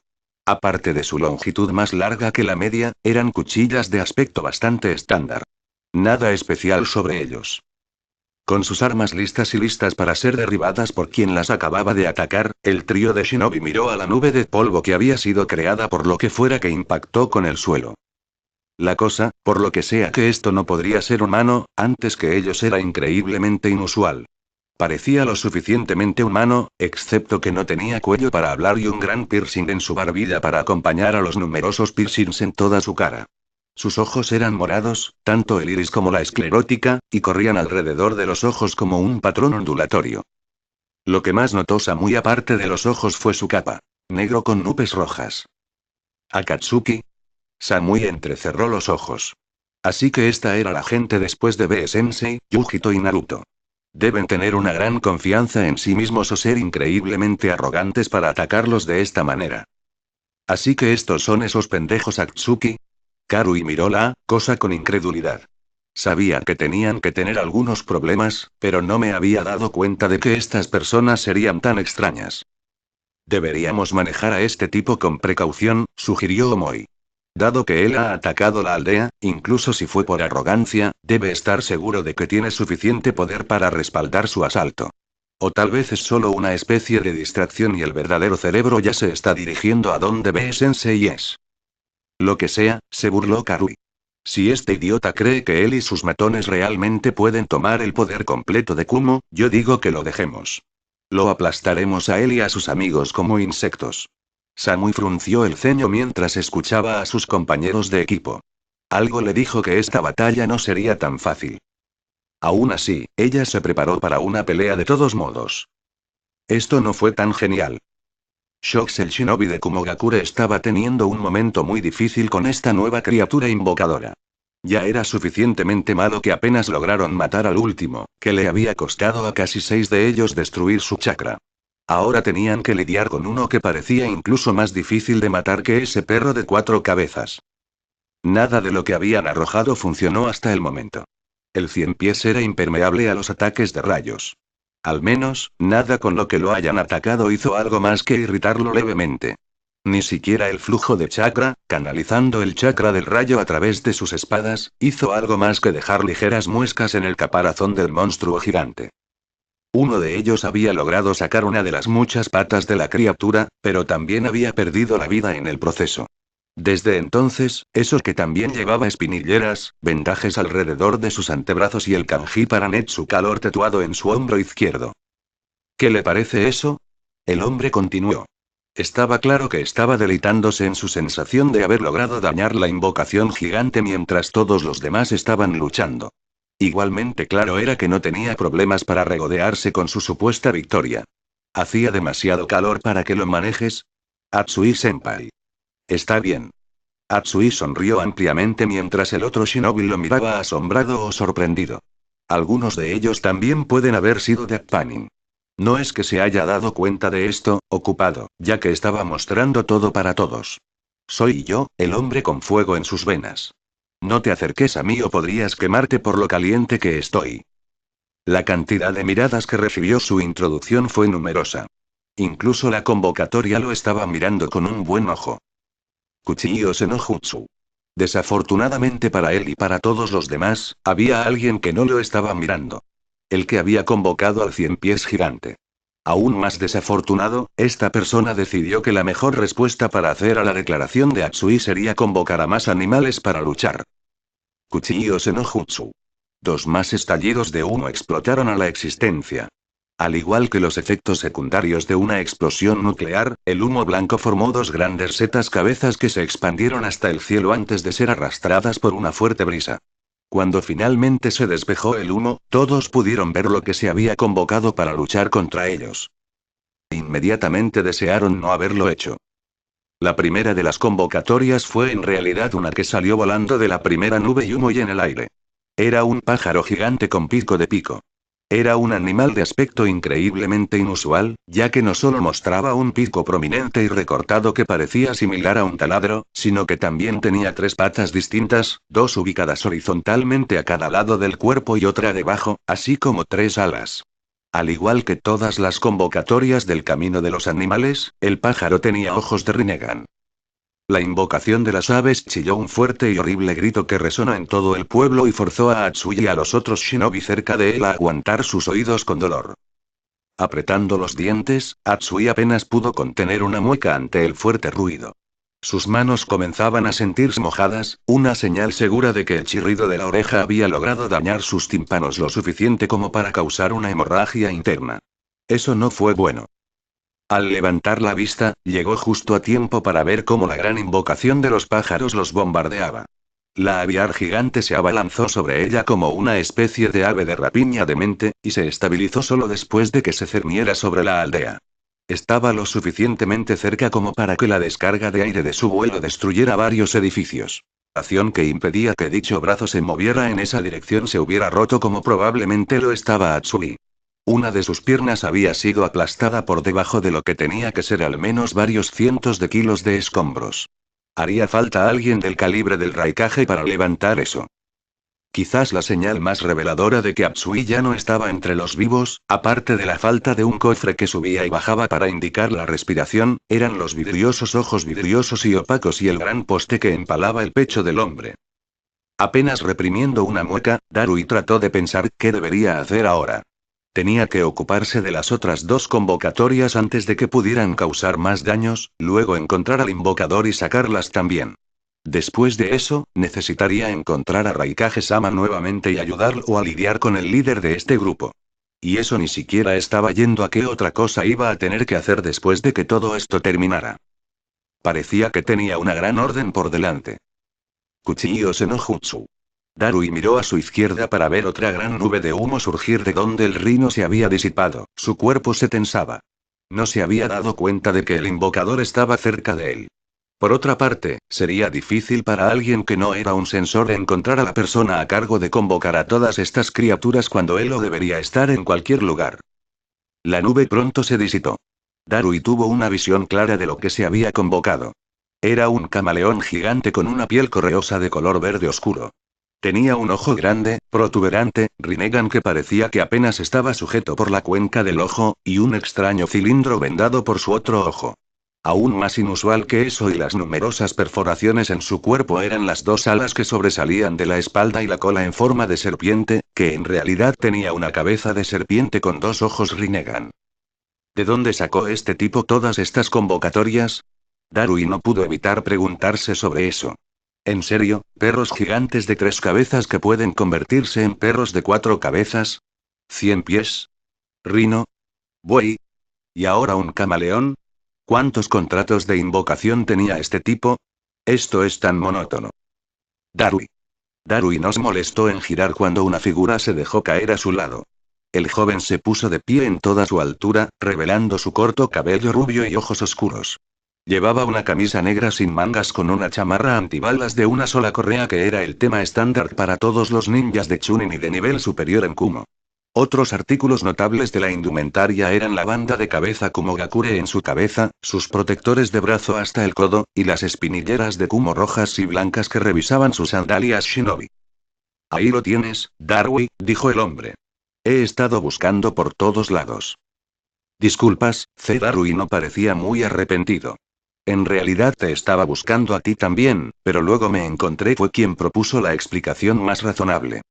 Aparte de su longitud más larga que la media, eran cuchillas de aspecto bastante estándar. Nada especial sobre ellos. Con sus armas listas y listas para ser derribadas por quien las acababa de atacar, el trío de Shinobi miró a la nube de polvo que había sido creada por lo que fuera que impactó con el suelo. La cosa, por lo que sea que esto no podría ser humano, antes que ellos era increíblemente inusual. Parecía lo suficientemente humano, excepto que no tenía cuello para hablar y un gran piercing en su barbilla para acompañar a los numerosos piercings en toda su cara. Sus ojos eran morados, tanto el iris como la esclerótica, y corrían alrededor de los ojos como un patrón ondulatorio. Lo que más notó Samui aparte de los ojos fue su capa. Negro con nubes rojas. ¿Akatsuki? Samui entrecerró los ojos. Así que esta era la gente después de B-Sensei, Yujito y Naruto. Deben tener una gran confianza en sí mismos o ser increíblemente arrogantes para atacarlos de esta manera. Así que estos son esos pendejos Akatsuki. Karui miró la cosa con incredulidad. Sabía que tenían que tener algunos problemas, pero no me había dado cuenta de que estas personas serían tan extrañas. Deberíamos manejar a este tipo con precaución, sugirió Omoi. Dado que él ha atacado la aldea, incluso si fue por arrogancia, debe estar seguro de que tiene suficiente poder para respaldar su asalto. O tal vez es solo una especie de distracción y el verdadero cerebro ya se está dirigiendo a donde B-Sensei es. Lo que sea, se burló Karui. Si este idiota cree que él y sus matones realmente pueden tomar el poder completo de Kumo, yo digo que lo dejemos. Lo aplastaremos a él y a sus amigos como insectos. Samui frunció el ceño mientras escuchaba a sus compañeros de equipo. Algo le dijo que esta batalla no sería tan fácil. Aún así, ella se preparó para una pelea de todos modos. Esto no fue tan genial. Shox el shinobi de Kumogakure estaba teniendo un momento muy difícil con esta nueva criatura invocadora. Ya era suficientemente malo que apenas lograron matar al último, que le había costado a casi 6 de ellos destruir su chakra. Ahora tenían que lidiar con uno que parecía incluso más difícil de matar que ese perro de 4 cabezas. Nada de lo que habían arrojado funcionó hasta el momento. El 100 pies era impermeable a los ataques de rayos. Al menos, nada con lo que lo hayan atacado hizo algo más que irritarlo levemente. Ni siquiera el flujo de chakra, canalizando el chakra del rayo a través de sus espadas, hizo algo más que dejar ligeras muescas en el caparazón del monstruo gigante. Uno de ellos había logrado sacar una de las muchas patas de la criatura, pero también había perdido la vida en el proceso. Desde entonces, eso que también llevaba espinilleras, vendajes alrededor de sus antebrazos y el kanji para Netsu calor tatuado en su hombro izquierdo. ¿Qué le parece eso? El hombre continuó. Estaba claro que estaba deleitándose en su sensación de haber logrado dañar la invocación gigante mientras todos los demás estaban luchando. Igualmente claro era que no tenía problemas para regodearse con su supuesta victoria. ¿Hacía demasiado calor para que lo manejes? Atsui-senpai. Está bien. Atsui sonrió ampliamente mientras el otro shinobi lo miraba asombrado o sorprendido. Algunos de ellos también pueden haber sido de Panin. No es que se haya dado cuenta de esto, ocupado, ya que estaba mostrando todo para todos. Soy yo, el hombre con fuego en sus venas. No te acerques a mí o podrías quemarte por lo caliente que estoy. La cantidad de miradas que recibió su introducción fue numerosa. Incluso la convocatoria lo estaba mirando con un buen ojo. Kuchiyose no Jutsu. Desafortunadamente para él y para todos los demás, había alguien que no lo estaba mirando. El que había convocado al cien pies gigante. Aún más desafortunado, esta persona decidió que la mejor respuesta para hacer a la declaración de Atsui sería convocar a más animales para luchar. Kuchiyo no Jutsu. Dos más estallidos de humo explotaron a la existencia. Al igual que los efectos secundarios de una explosión nuclear, el humo blanco formó dos grandes setas cabezas que se expandieron hasta el cielo antes de ser arrastradas por una fuerte brisa. Cuando finalmente se despejó el humo, todos pudieron ver lo que se había convocado para luchar contra ellos. Inmediatamente desearon no haberlo hecho. La primera de las convocatorias fue en realidad una que salió volando de la primera nube y humo y en el aire. Era un pájaro gigante con pico de pico. Era un animal de aspecto increíblemente inusual, ya que no solo mostraba un pico prominente y recortado que parecía similar a un taladro, sino que también tenía tres patas distintas, dos ubicadas horizontalmente a cada lado del cuerpo y otra debajo, así como tres alas. Al igual que todas las convocatorias del camino de los animales, el pájaro tenía ojos de Rinnegan. La invocación de las aves chilló un fuerte y horrible grito que resonó en todo el pueblo y forzó a Atsui y a los otros shinobi cerca de él a aguantar sus oídos con dolor. Apretando los dientes, Atsui apenas pudo contener una mueca ante el fuerte ruido. Sus manos comenzaban a sentirse mojadas, una señal segura de que el chirrido de la oreja había logrado dañar sus tímpanos lo suficiente como para causar una hemorragia interna. Eso no fue bueno. Al levantar la vista, llegó justo a tiempo para ver cómo la gran invocación de los pájaros los bombardeaba. La aviar gigante se abalanzó sobre ella como una especie de ave de rapiña demente, y se estabilizó solo después de que se cerniera sobre la aldea. Estaba lo suficientemente cerca como para que la descarga de aire de su vuelo destruyera varios edificios. La acción que impedía que dicho brazo se moviera en esa dirección se hubiera roto como probablemente lo estaba Atsui. Una de sus piernas había sido aplastada por debajo de lo que tenía que ser al menos varios cientos de kilos de escombros. Haría falta alguien del calibre del Raikage para levantar eso. Quizás la señal más reveladora de que Atsui ya no estaba entre los vivos, aparte de la falta de un cofre que subía y bajaba para indicar la respiración, eran los vidriosos ojos vidriosos y opacos y el gran poste que empalaba el pecho del hombre. Apenas reprimiendo una mueca, Darui trató de pensar qué debería hacer ahora. Tenía que ocuparse de las otras dos convocatorias antes de que pudieran causar más daños, luego encontrar al invocador y sacarlas también. Después de eso, necesitaría encontrar a Raikage-sama nuevamente y ayudarlo a lidiar con el líder de este grupo. Y eso ni siquiera estaba yendo a qué otra cosa iba a tener que hacer después de que todo esto terminara. Parecía que tenía una gran orden por delante. Kuchiyo no Jutsu. Darui miró a su izquierda para ver otra gran nube de humo surgir de donde el rino se había disipado, su cuerpo se tensaba. No se había dado cuenta de que el invocador estaba cerca de él. Por otra parte, sería difícil para alguien que no era un sensor encontrar a la persona a cargo de convocar a todas estas criaturas cuando él lo debería estar en cualquier lugar. La nube pronto se disipó. Darui tuvo una visión clara de lo que se había convocado. Era un camaleón gigante con una piel correosa de color verde oscuro. Tenía un ojo grande, protuberante, Rinnegan que parecía que apenas estaba sujeto por la cuenca del ojo, y un extraño cilindro vendado por su otro ojo. Aún más inusual que eso y las numerosas perforaciones en su cuerpo eran las dos alas que sobresalían de la espalda y la cola en forma de serpiente, que en realidad tenía una cabeza de serpiente con dos ojos Rinnegan. ¿De dónde sacó este tipo todas estas convocatorias? Darui no pudo evitar preguntarse sobre eso. ¿En serio, perros gigantes de 3 cabezas que pueden convertirse en perros de 4 cabezas? ¿100 pies? ¿Rino? ¿Buey? ¿Y ahora un camaleón? ¿Cuántos contratos de invocación tenía este tipo? Esto es tan monótono. Darui. Darui no se molestó en girar cuando una figura se dejó caer a su lado. El joven se puso de pie en toda su altura, revelando su corto cabello rubio y ojos oscuros. Llevaba una camisa negra sin mangas con una chamarra antibalas de una sola correa que era el tema estándar para todos los ninjas de Chunin y de nivel superior en Kumo. Otros artículos notables de la indumentaria eran la banda de cabeza Kumogakure en su cabeza, sus protectores de brazo hasta el codo, y las espinilleras de Kumo rojas y blancas que revisaban sus sandalias shinobi. Ahí lo tienes, Darui, dijo el hombre. He estado buscando por todos lados. Disculpas, Darui no parecía muy arrepentido. En realidad te estaba buscando a ti también, pero luego me encontré fue quien propuso la explicación más razonable.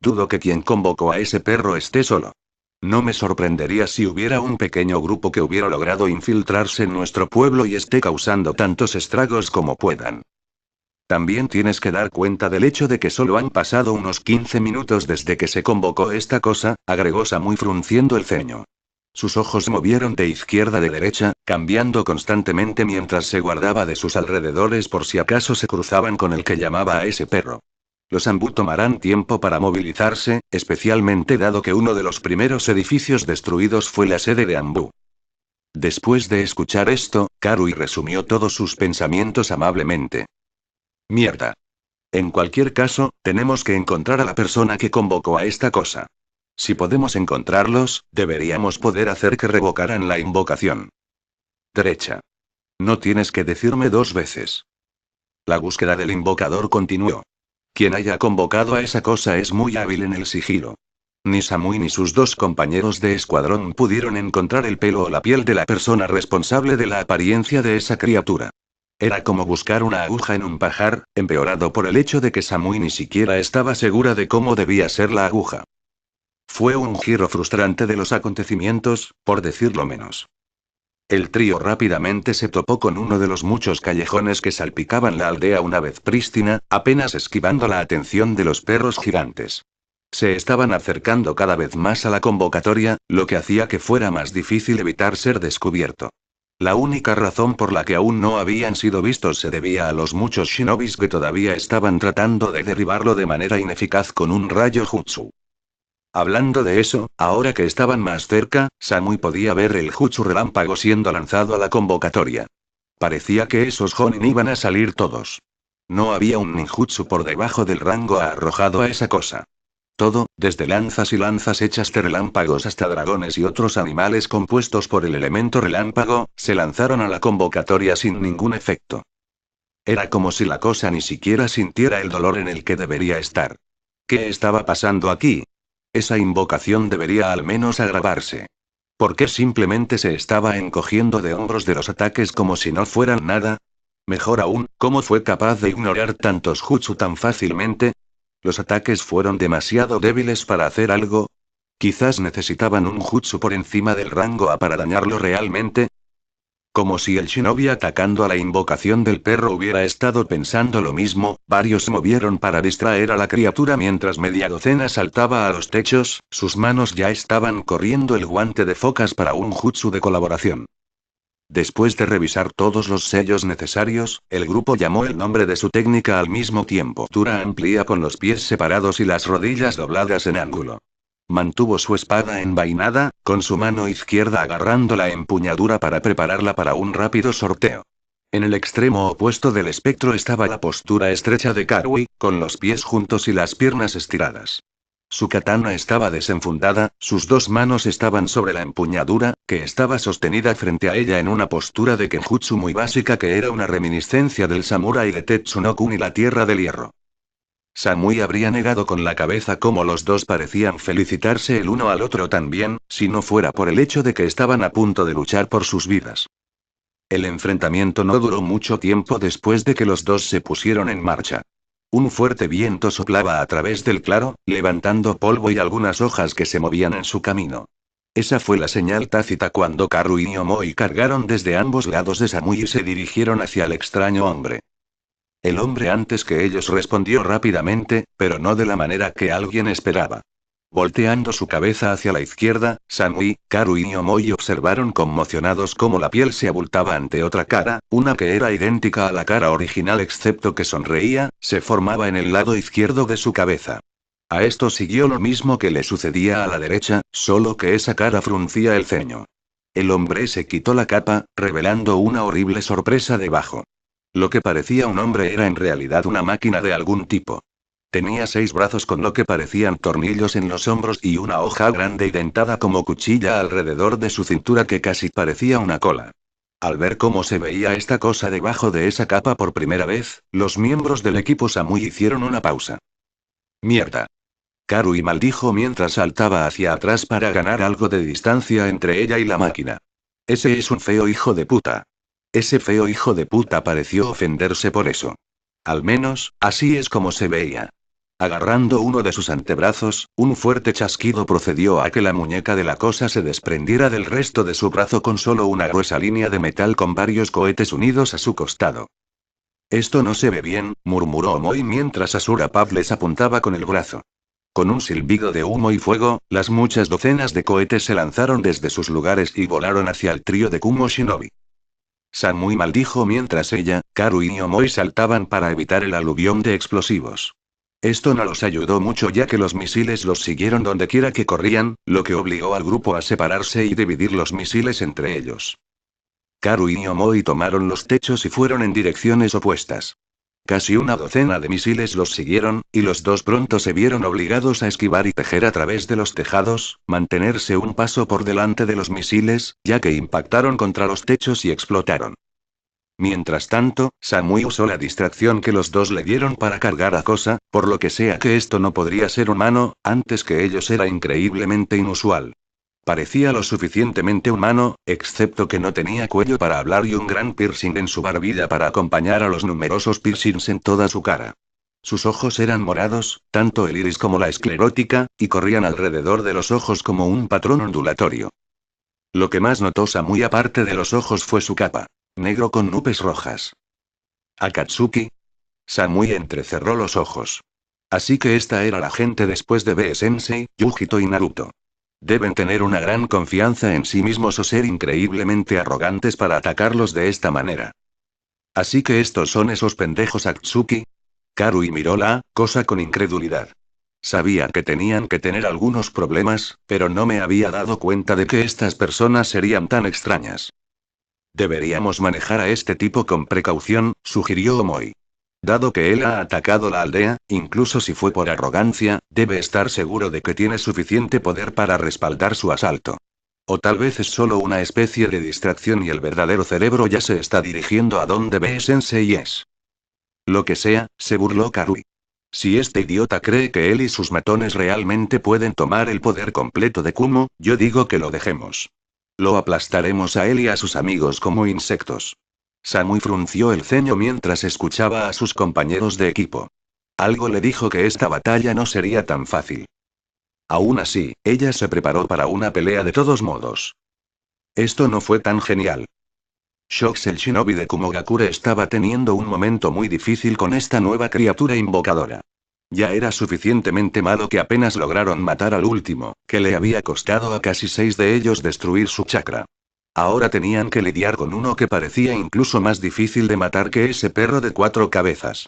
Dudo que quien convocó a ese perro esté solo. No me sorprendería si hubiera un pequeño grupo que hubiera logrado infiltrarse en nuestro pueblo y esté causando tantos estragos como puedan. También tienes que dar cuenta del hecho de que solo han pasado unos 15 minutos desde que se convocó esta cosa, agregó Samui frunciendo el ceño. Sus ojos se movieron de izquierda a derecha, cambiando constantemente mientras se guardaba de sus alrededores por si acaso se cruzaban con el que llamaba a ese perro. Los Ambú tomarán tiempo para movilizarse, especialmente dado que uno de los primeros edificios destruidos fue la sede de Ambú. Después de escuchar esto, Karui resumió todos sus pensamientos amablemente. Mierda. En cualquier caso, tenemos que encontrar a la persona que convocó a esta cosa. Si podemos encontrarlos, deberíamos poder hacer que revocaran la invocación. Derecha. No tienes que decirme 2 veces. La búsqueda del invocador continuó. Quien haya convocado a esa cosa es muy hábil en el sigilo. Ni Samui ni sus 2 compañeros de escuadrón pudieron encontrar el pelo o la piel de la persona responsable de la apariencia de esa criatura. Era como buscar una aguja en un pajar, empeorado por el hecho de que Samui ni siquiera estaba segura de cómo debía ser la aguja. Fue un giro frustrante de los acontecimientos, por decirlo menos. El trío rápidamente se topó con uno de los muchos callejones que salpicaban la aldea una vez prístina, apenas esquivando la atención de los perros gigantes. Se estaban acercando cada vez más a la convocatoria, lo que hacía que fuera más difícil evitar ser descubierto. La única razón por la que aún no habían sido vistos se debía a los muchos shinobis que todavía estaban tratando de derribarlo de manera ineficaz con un rayo jutsu. Hablando de eso, ahora que estaban más cerca, Samui podía ver el jutsu relámpago siendo lanzado a la convocatoria. Parecía que esos Jonin iban a salir todos. No había un ninjutsu por debajo del rango arrojado a esa cosa. Todo, desde lanzas y lanzas hechas de relámpagos hasta dragones y otros animales compuestos por el elemento relámpago, se lanzaron a la convocatoria sin ningún efecto. Era como si la cosa ni siquiera sintiera el dolor en el que debería estar. ¿Qué estaba pasando aquí? Esa invocación debería al menos agravarse. ¿Por qué simplemente se estaba encogiendo de hombros de los ataques como si no fueran nada? Mejor aún, ¿cómo fue capaz de ignorar tantos jutsu tan fácilmente? ¿Los ataques fueron demasiado débiles para hacer algo? ¿Quizás necesitaban un jutsu por encima del rango A para dañarlo realmente? Como si el shinobi atacando a la invocación del perro hubiera estado pensando lo mismo, varios se movieron para distraer a la criatura mientras media docena saltaba a los techos, sus manos ya estaban corriendo el guante de focas para un jutsu de colaboración. Después de revisar todos los sellos necesarios, el grupo llamó el nombre de su técnica al mismo tiempo. Postura amplia con los pies separados y las rodillas dobladas en ángulo. Mantuvo su espada envainada, con su mano izquierda agarrando la empuñadura para prepararla para un rápido sorteo. En el extremo opuesto del espectro estaba la postura estrecha de Karui, con los pies juntos y las piernas estiradas. Su katana estaba desenfundada, sus 2 manos estaban sobre la empuñadura, que estaba sostenida frente a ella en una postura de kenjutsu muy básica que era una reminiscencia del samurái de Tetsunokun y la Tierra del Hierro. Samui habría negado con la cabeza cómo los 2 parecían felicitarse el uno al otro también, si no fuera por el hecho de que estaban a punto de luchar por sus vidas. El enfrentamiento no duró mucho tiempo después de que los 2 se pusieron en marcha. Un fuerte viento soplaba a través del claro, levantando polvo y algunas hojas que se movían en su camino. Esa fue la señal tácita cuando Karui y Omoi cargaron desde ambos lados de Samui y se dirigieron hacia el extraño hombre. El hombre antes que ellos respondió rápidamente, pero no de la manera que alguien esperaba. Volteando su cabeza hacia la izquierda, Samui, Karui y Omoi observaron conmocionados cómo la piel se abultaba ante otra cara, una que era idéntica a la cara original excepto que sonreía, se formaba en el lado izquierdo de su cabeza. A esto siguió lo mismo que le sucedía a la derecha, solo que esa cara fruncía el ceño. El hombre se quitó la capa, revelando una horrible sorpresa debajo. Lo que parecía un hombre era en realidad una máquina de algún tipo. Tenía 6 brazos con lo que parecían tornillos en los hombros y una hoja grande y dentada como cuchilla alrededor de su cintura que casi parecía una cola. Al ver cómo se veía esta cosa debajo de esa capa por primera vez, los miembros del equipo Samui hicieron una pausa. ¡Mierda! Karui maldijo mientras saltaba hacia atrás para ganar algo de distancia entre ella y la máquina. Ese es un feo hijo de puta. Ese feo hijo de puta pareció ofenderse por eso. Al menos, así es como se veía. Agarrando uno de sus antebrazos, un fuerte chasquido procedió a que la muñeca de la cosa se desprendiera del resto de su brazo con solo una gruesa línea de metal con varios cohetes unidos a su costado. Esto no se ve bien, murmuró Omoi mientras Asura Path les apuntaba con el brazo. Con un silbido de humo y fuego, las muchas docenas de cohetes se lanzaron desde sus lugares y volaron hacia el trío de Kumo Shinobi. Samui maldijo mientras ella, Karu y Omoi saltaban para evitar el aluvión de explosivos. Esto no los ayudó mucho ya que los misiles los siguieron donde quiera que corrían, lo que obligó al grupo a separarse y dividir los misiles entre ellos. Karu y Omoi tomaron los techos y fueron en direcciones opuestas. Casi una docena de misiles los siguieron, y los dos pronto se vieron obligados a esquivar y tejer a través de los tejados, mantenerse un paso por delante de los misiles, ya que impactaron contra los techos y explotaron. Mientras tanto, Samui usó la distracción que los dos le dieron para cargar a Kosa, por lo que sea que esto no podría ser humano, antes que ellos era increíblemente inusual. Parecía lo suficientemente humano, excepto que no tenía cuello para hablar y un gran piercing en su barbilla para acompañar a los numerosos piercings en toda su cara. Sus ojos eran morados, tanto el iris como la esclerótica, y corrían alrededor de los ojos como un patrón ondulatorio. Lo que más notó Samui aparte de los ojos fue su capa. Negro con nubes rojas. ¿Akatsuki? Samui entrecerró los ojos. Así que esta era la gente después de B-Sensei, Yujito y Naruto. Deben tener una gran confianza en sí mismos o ser increíblemente arrogantes para atacarlos de esta manera. Así que estos son esos pendejos Akatsuki. Karui miró la cosa con incredulidad. Sabía que tenían que tener algunos problemas, pero no me había dado cuenta de que estas personas serían tan extrañas. Deberíamos manejar a este tipo con precaución, sugirió Omoi. Dado que él ha atacado la aldea, incluso si fue por arrogancia, debe estar seguro de que tiene suficiente poder para respaldar su asalto. O tal vez es solo una especie de distracción y el verdadero cerebro ya se está dirigiendo a donde B-Sensei es. Lo que sea, se burló Karui. Si este idiota cree que él y sus matones realmente pueden tomar el poder completo de Kumo, yo digo que lo dejemos. Lo aplastaremos a él y a sus amigos como insectos. Samui frunció el ceño mientras escuchaba a sus compañeros de equipo. Algo le dijo que esta batalla no sería tan fácil. Aún así, ella se preparó para una pelea de todos modos. Esto no fue tan genial. Shox el shinobi de Kumogakure estaba teniendo un momento muy difícil con esta nueva criatura invocadora. Ya era suficientemente malo que apenas lograron matar al último, que le había costado a casi 6 de ellos destruir su chakra. Ahora tenían que lidiar con uno que parecía incluso más difícil de matar que ese perro de 4 cabezas.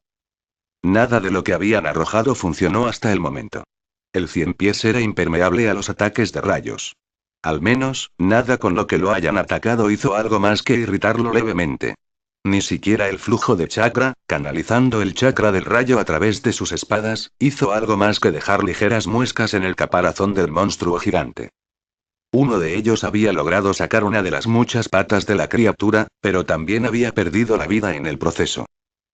Nada de lo que habían arrojado funcionó hasta el momento. El 100 pies era impermeable a los ataques de rayos. Al menos, nada con lo que lo hayan atacado hizo algo más que irritarlo levemente. Ni siquiera el flujo de chakra, canalizando el chakra del rayo a través de sus espadas, hizo algo más que dejar ligeras muescas en el caparazón del monstruo gigante. Uno de ellos había logrado sacar una de las muchas patas de la criatura, pero también había perdido la vida en el proceso.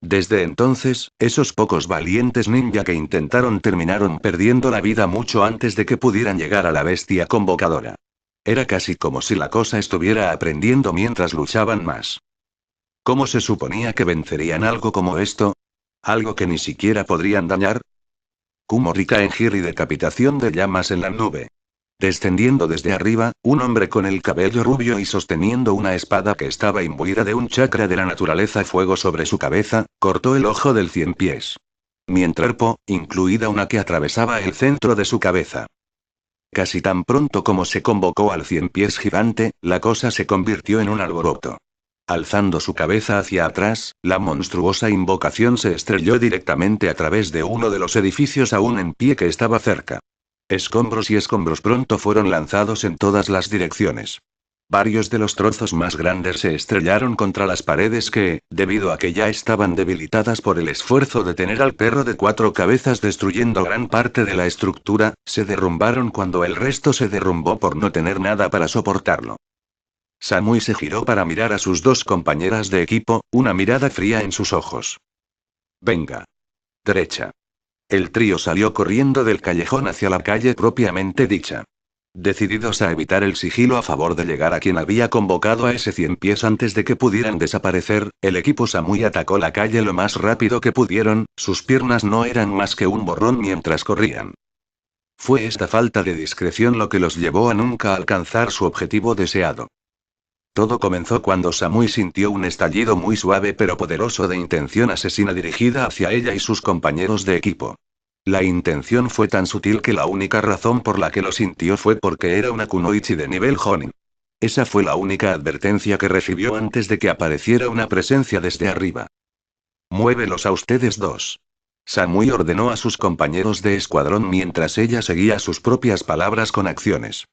Desde entonces, esos pocos valientes ninja que intentaron terminaron perdiendo la vida mucho antes de que pudieran llegar a la bestia convocadora. Era casi como si la cosa estuviera aprendiendo mientras luchaban más. ¿Cómo se suponía que vencerían algo como esto? ¿Algo que ni siquiera podrían dañar? Kumo Rika en giro y decapitación de llamas en la nube. Descendiendo desde arriba, un hombre con el cabello rubio y sosteniendo una espada que estaba imbuida de un chakra de la naturaleza fuego sobre su cabeza, cortó el ojo del 100 pies. Mientras cuerpo, incluida una que atravesaba el centro de su cabeza. Casi tan pronto como se convocó al 100 pies gigante, la cosa se convirtió en un alboroto. Alzando su cabeza hacia atrás, la monstruosa invocación se estrelló directamente a través de uno de los edificios aún en pie que estaba cerca. Escombros y escombros pronto fueron lanzados en todas las direcciones. Varios de los trozos más grandes se estrellaron contra las paredes que, debido a que ya estaban debilitadas por el esfuerzo de tener al perro de 4 cabezas destruyendo gran parte de la estructura, se derrumbaron cuando el resto se derrumbó por no tener nada para soportarlo. Samui se giró para mirar a sus dos compañeras de equipo, una mirada fría en sus ojos. Venga. Derecha. El trío salió corriendo del callejón hacia la calle propiamente dicha. Decididos a evitar el sigilo a favor de llegar a quien había convocado a ese 100 pies antes de que pudieran desaparecer, el equipo Samui atacó la calle lo más rápido que pudieron, sus piernas no eran más que un borrón mientras corrían. Fue esta falta de discreción lo que los llevó a nunca alcanzar su objetivo deseado. Todo comenzó cuando Samui sintió un estallido muy suave pero poderoso de intención asesina dirigida hacia ella y sus compañeros de equipo. La intención fue tan sutil que la única razón por la que lo sintió fue porque era una kunoichi de nivel Jonin. Esa fue la única advertencia que recibió antes de que apareciera una presencia desde arriba. Muévelos a ustedes dos. Samui ordenó a sus compañeros de escuadrón mientras ella seguía sus propias palabras con acciones.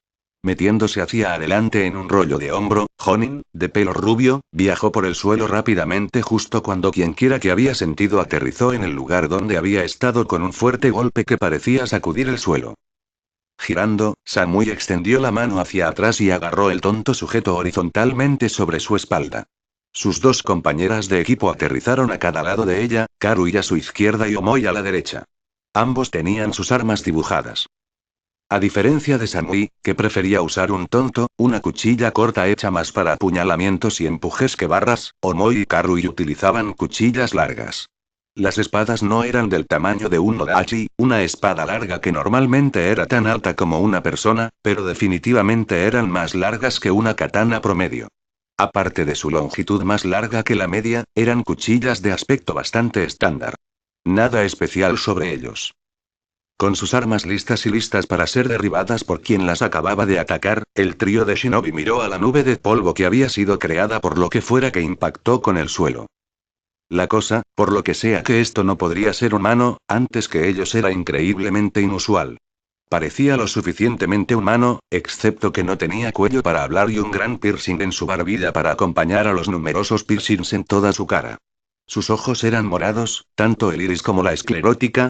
Metiéndose hacia adelante en un rollo de hombro, Jonin, de pelo rubio, viajó por el suelo rápidamente justo cuando quienquiera que había sentido aterrizó en el lugar donde había estado con un fuerte golpe que parecía sacudir el suelo. Girando, Samui extendió la mano hacia atrás y agarró el tonto sujeto horizontalmente sobre su espalda. Sus dos compañeras de equipo aterrizaron a cada lado de ella, Karui a su izquierda y Omoi a la derecha. Ambos tenían sus armas dibujadas. A diferencia de Samui, que prefería usar un tonto, una cuchilla corta hecha más para apuñalamientos y empujes que barras, Omoi y Karui utilizaban cuchillas largas. Las espadas no eran del tamaño de un odachi, una espada larga que normalmente era tan alta como una persona, pero definitivamente eran más largas que una katana promedio. Aparte de su longitud más larga que la media, eran cuchillas de aspecto bastante estándar. Nada especial sobre ellos. Con sus armas listas y listas para ser derribadas por quien las acababa de atacar, el trío de Shinobi miró a la nube de polvo que había sido creada por lo que fuera que impactó con el suelo. La cosa, por lo que sea que esto no podría ser humano, antes que ellos era increíblemente inusual. Parecía lo suficientemente humano, excepto que no tenía cuello para hablar y un gran piercing en su barbilla para acompañar a los numerosos piercings en toda su cara. Sus ojos eran morados, tanto el iris como la esclerótica,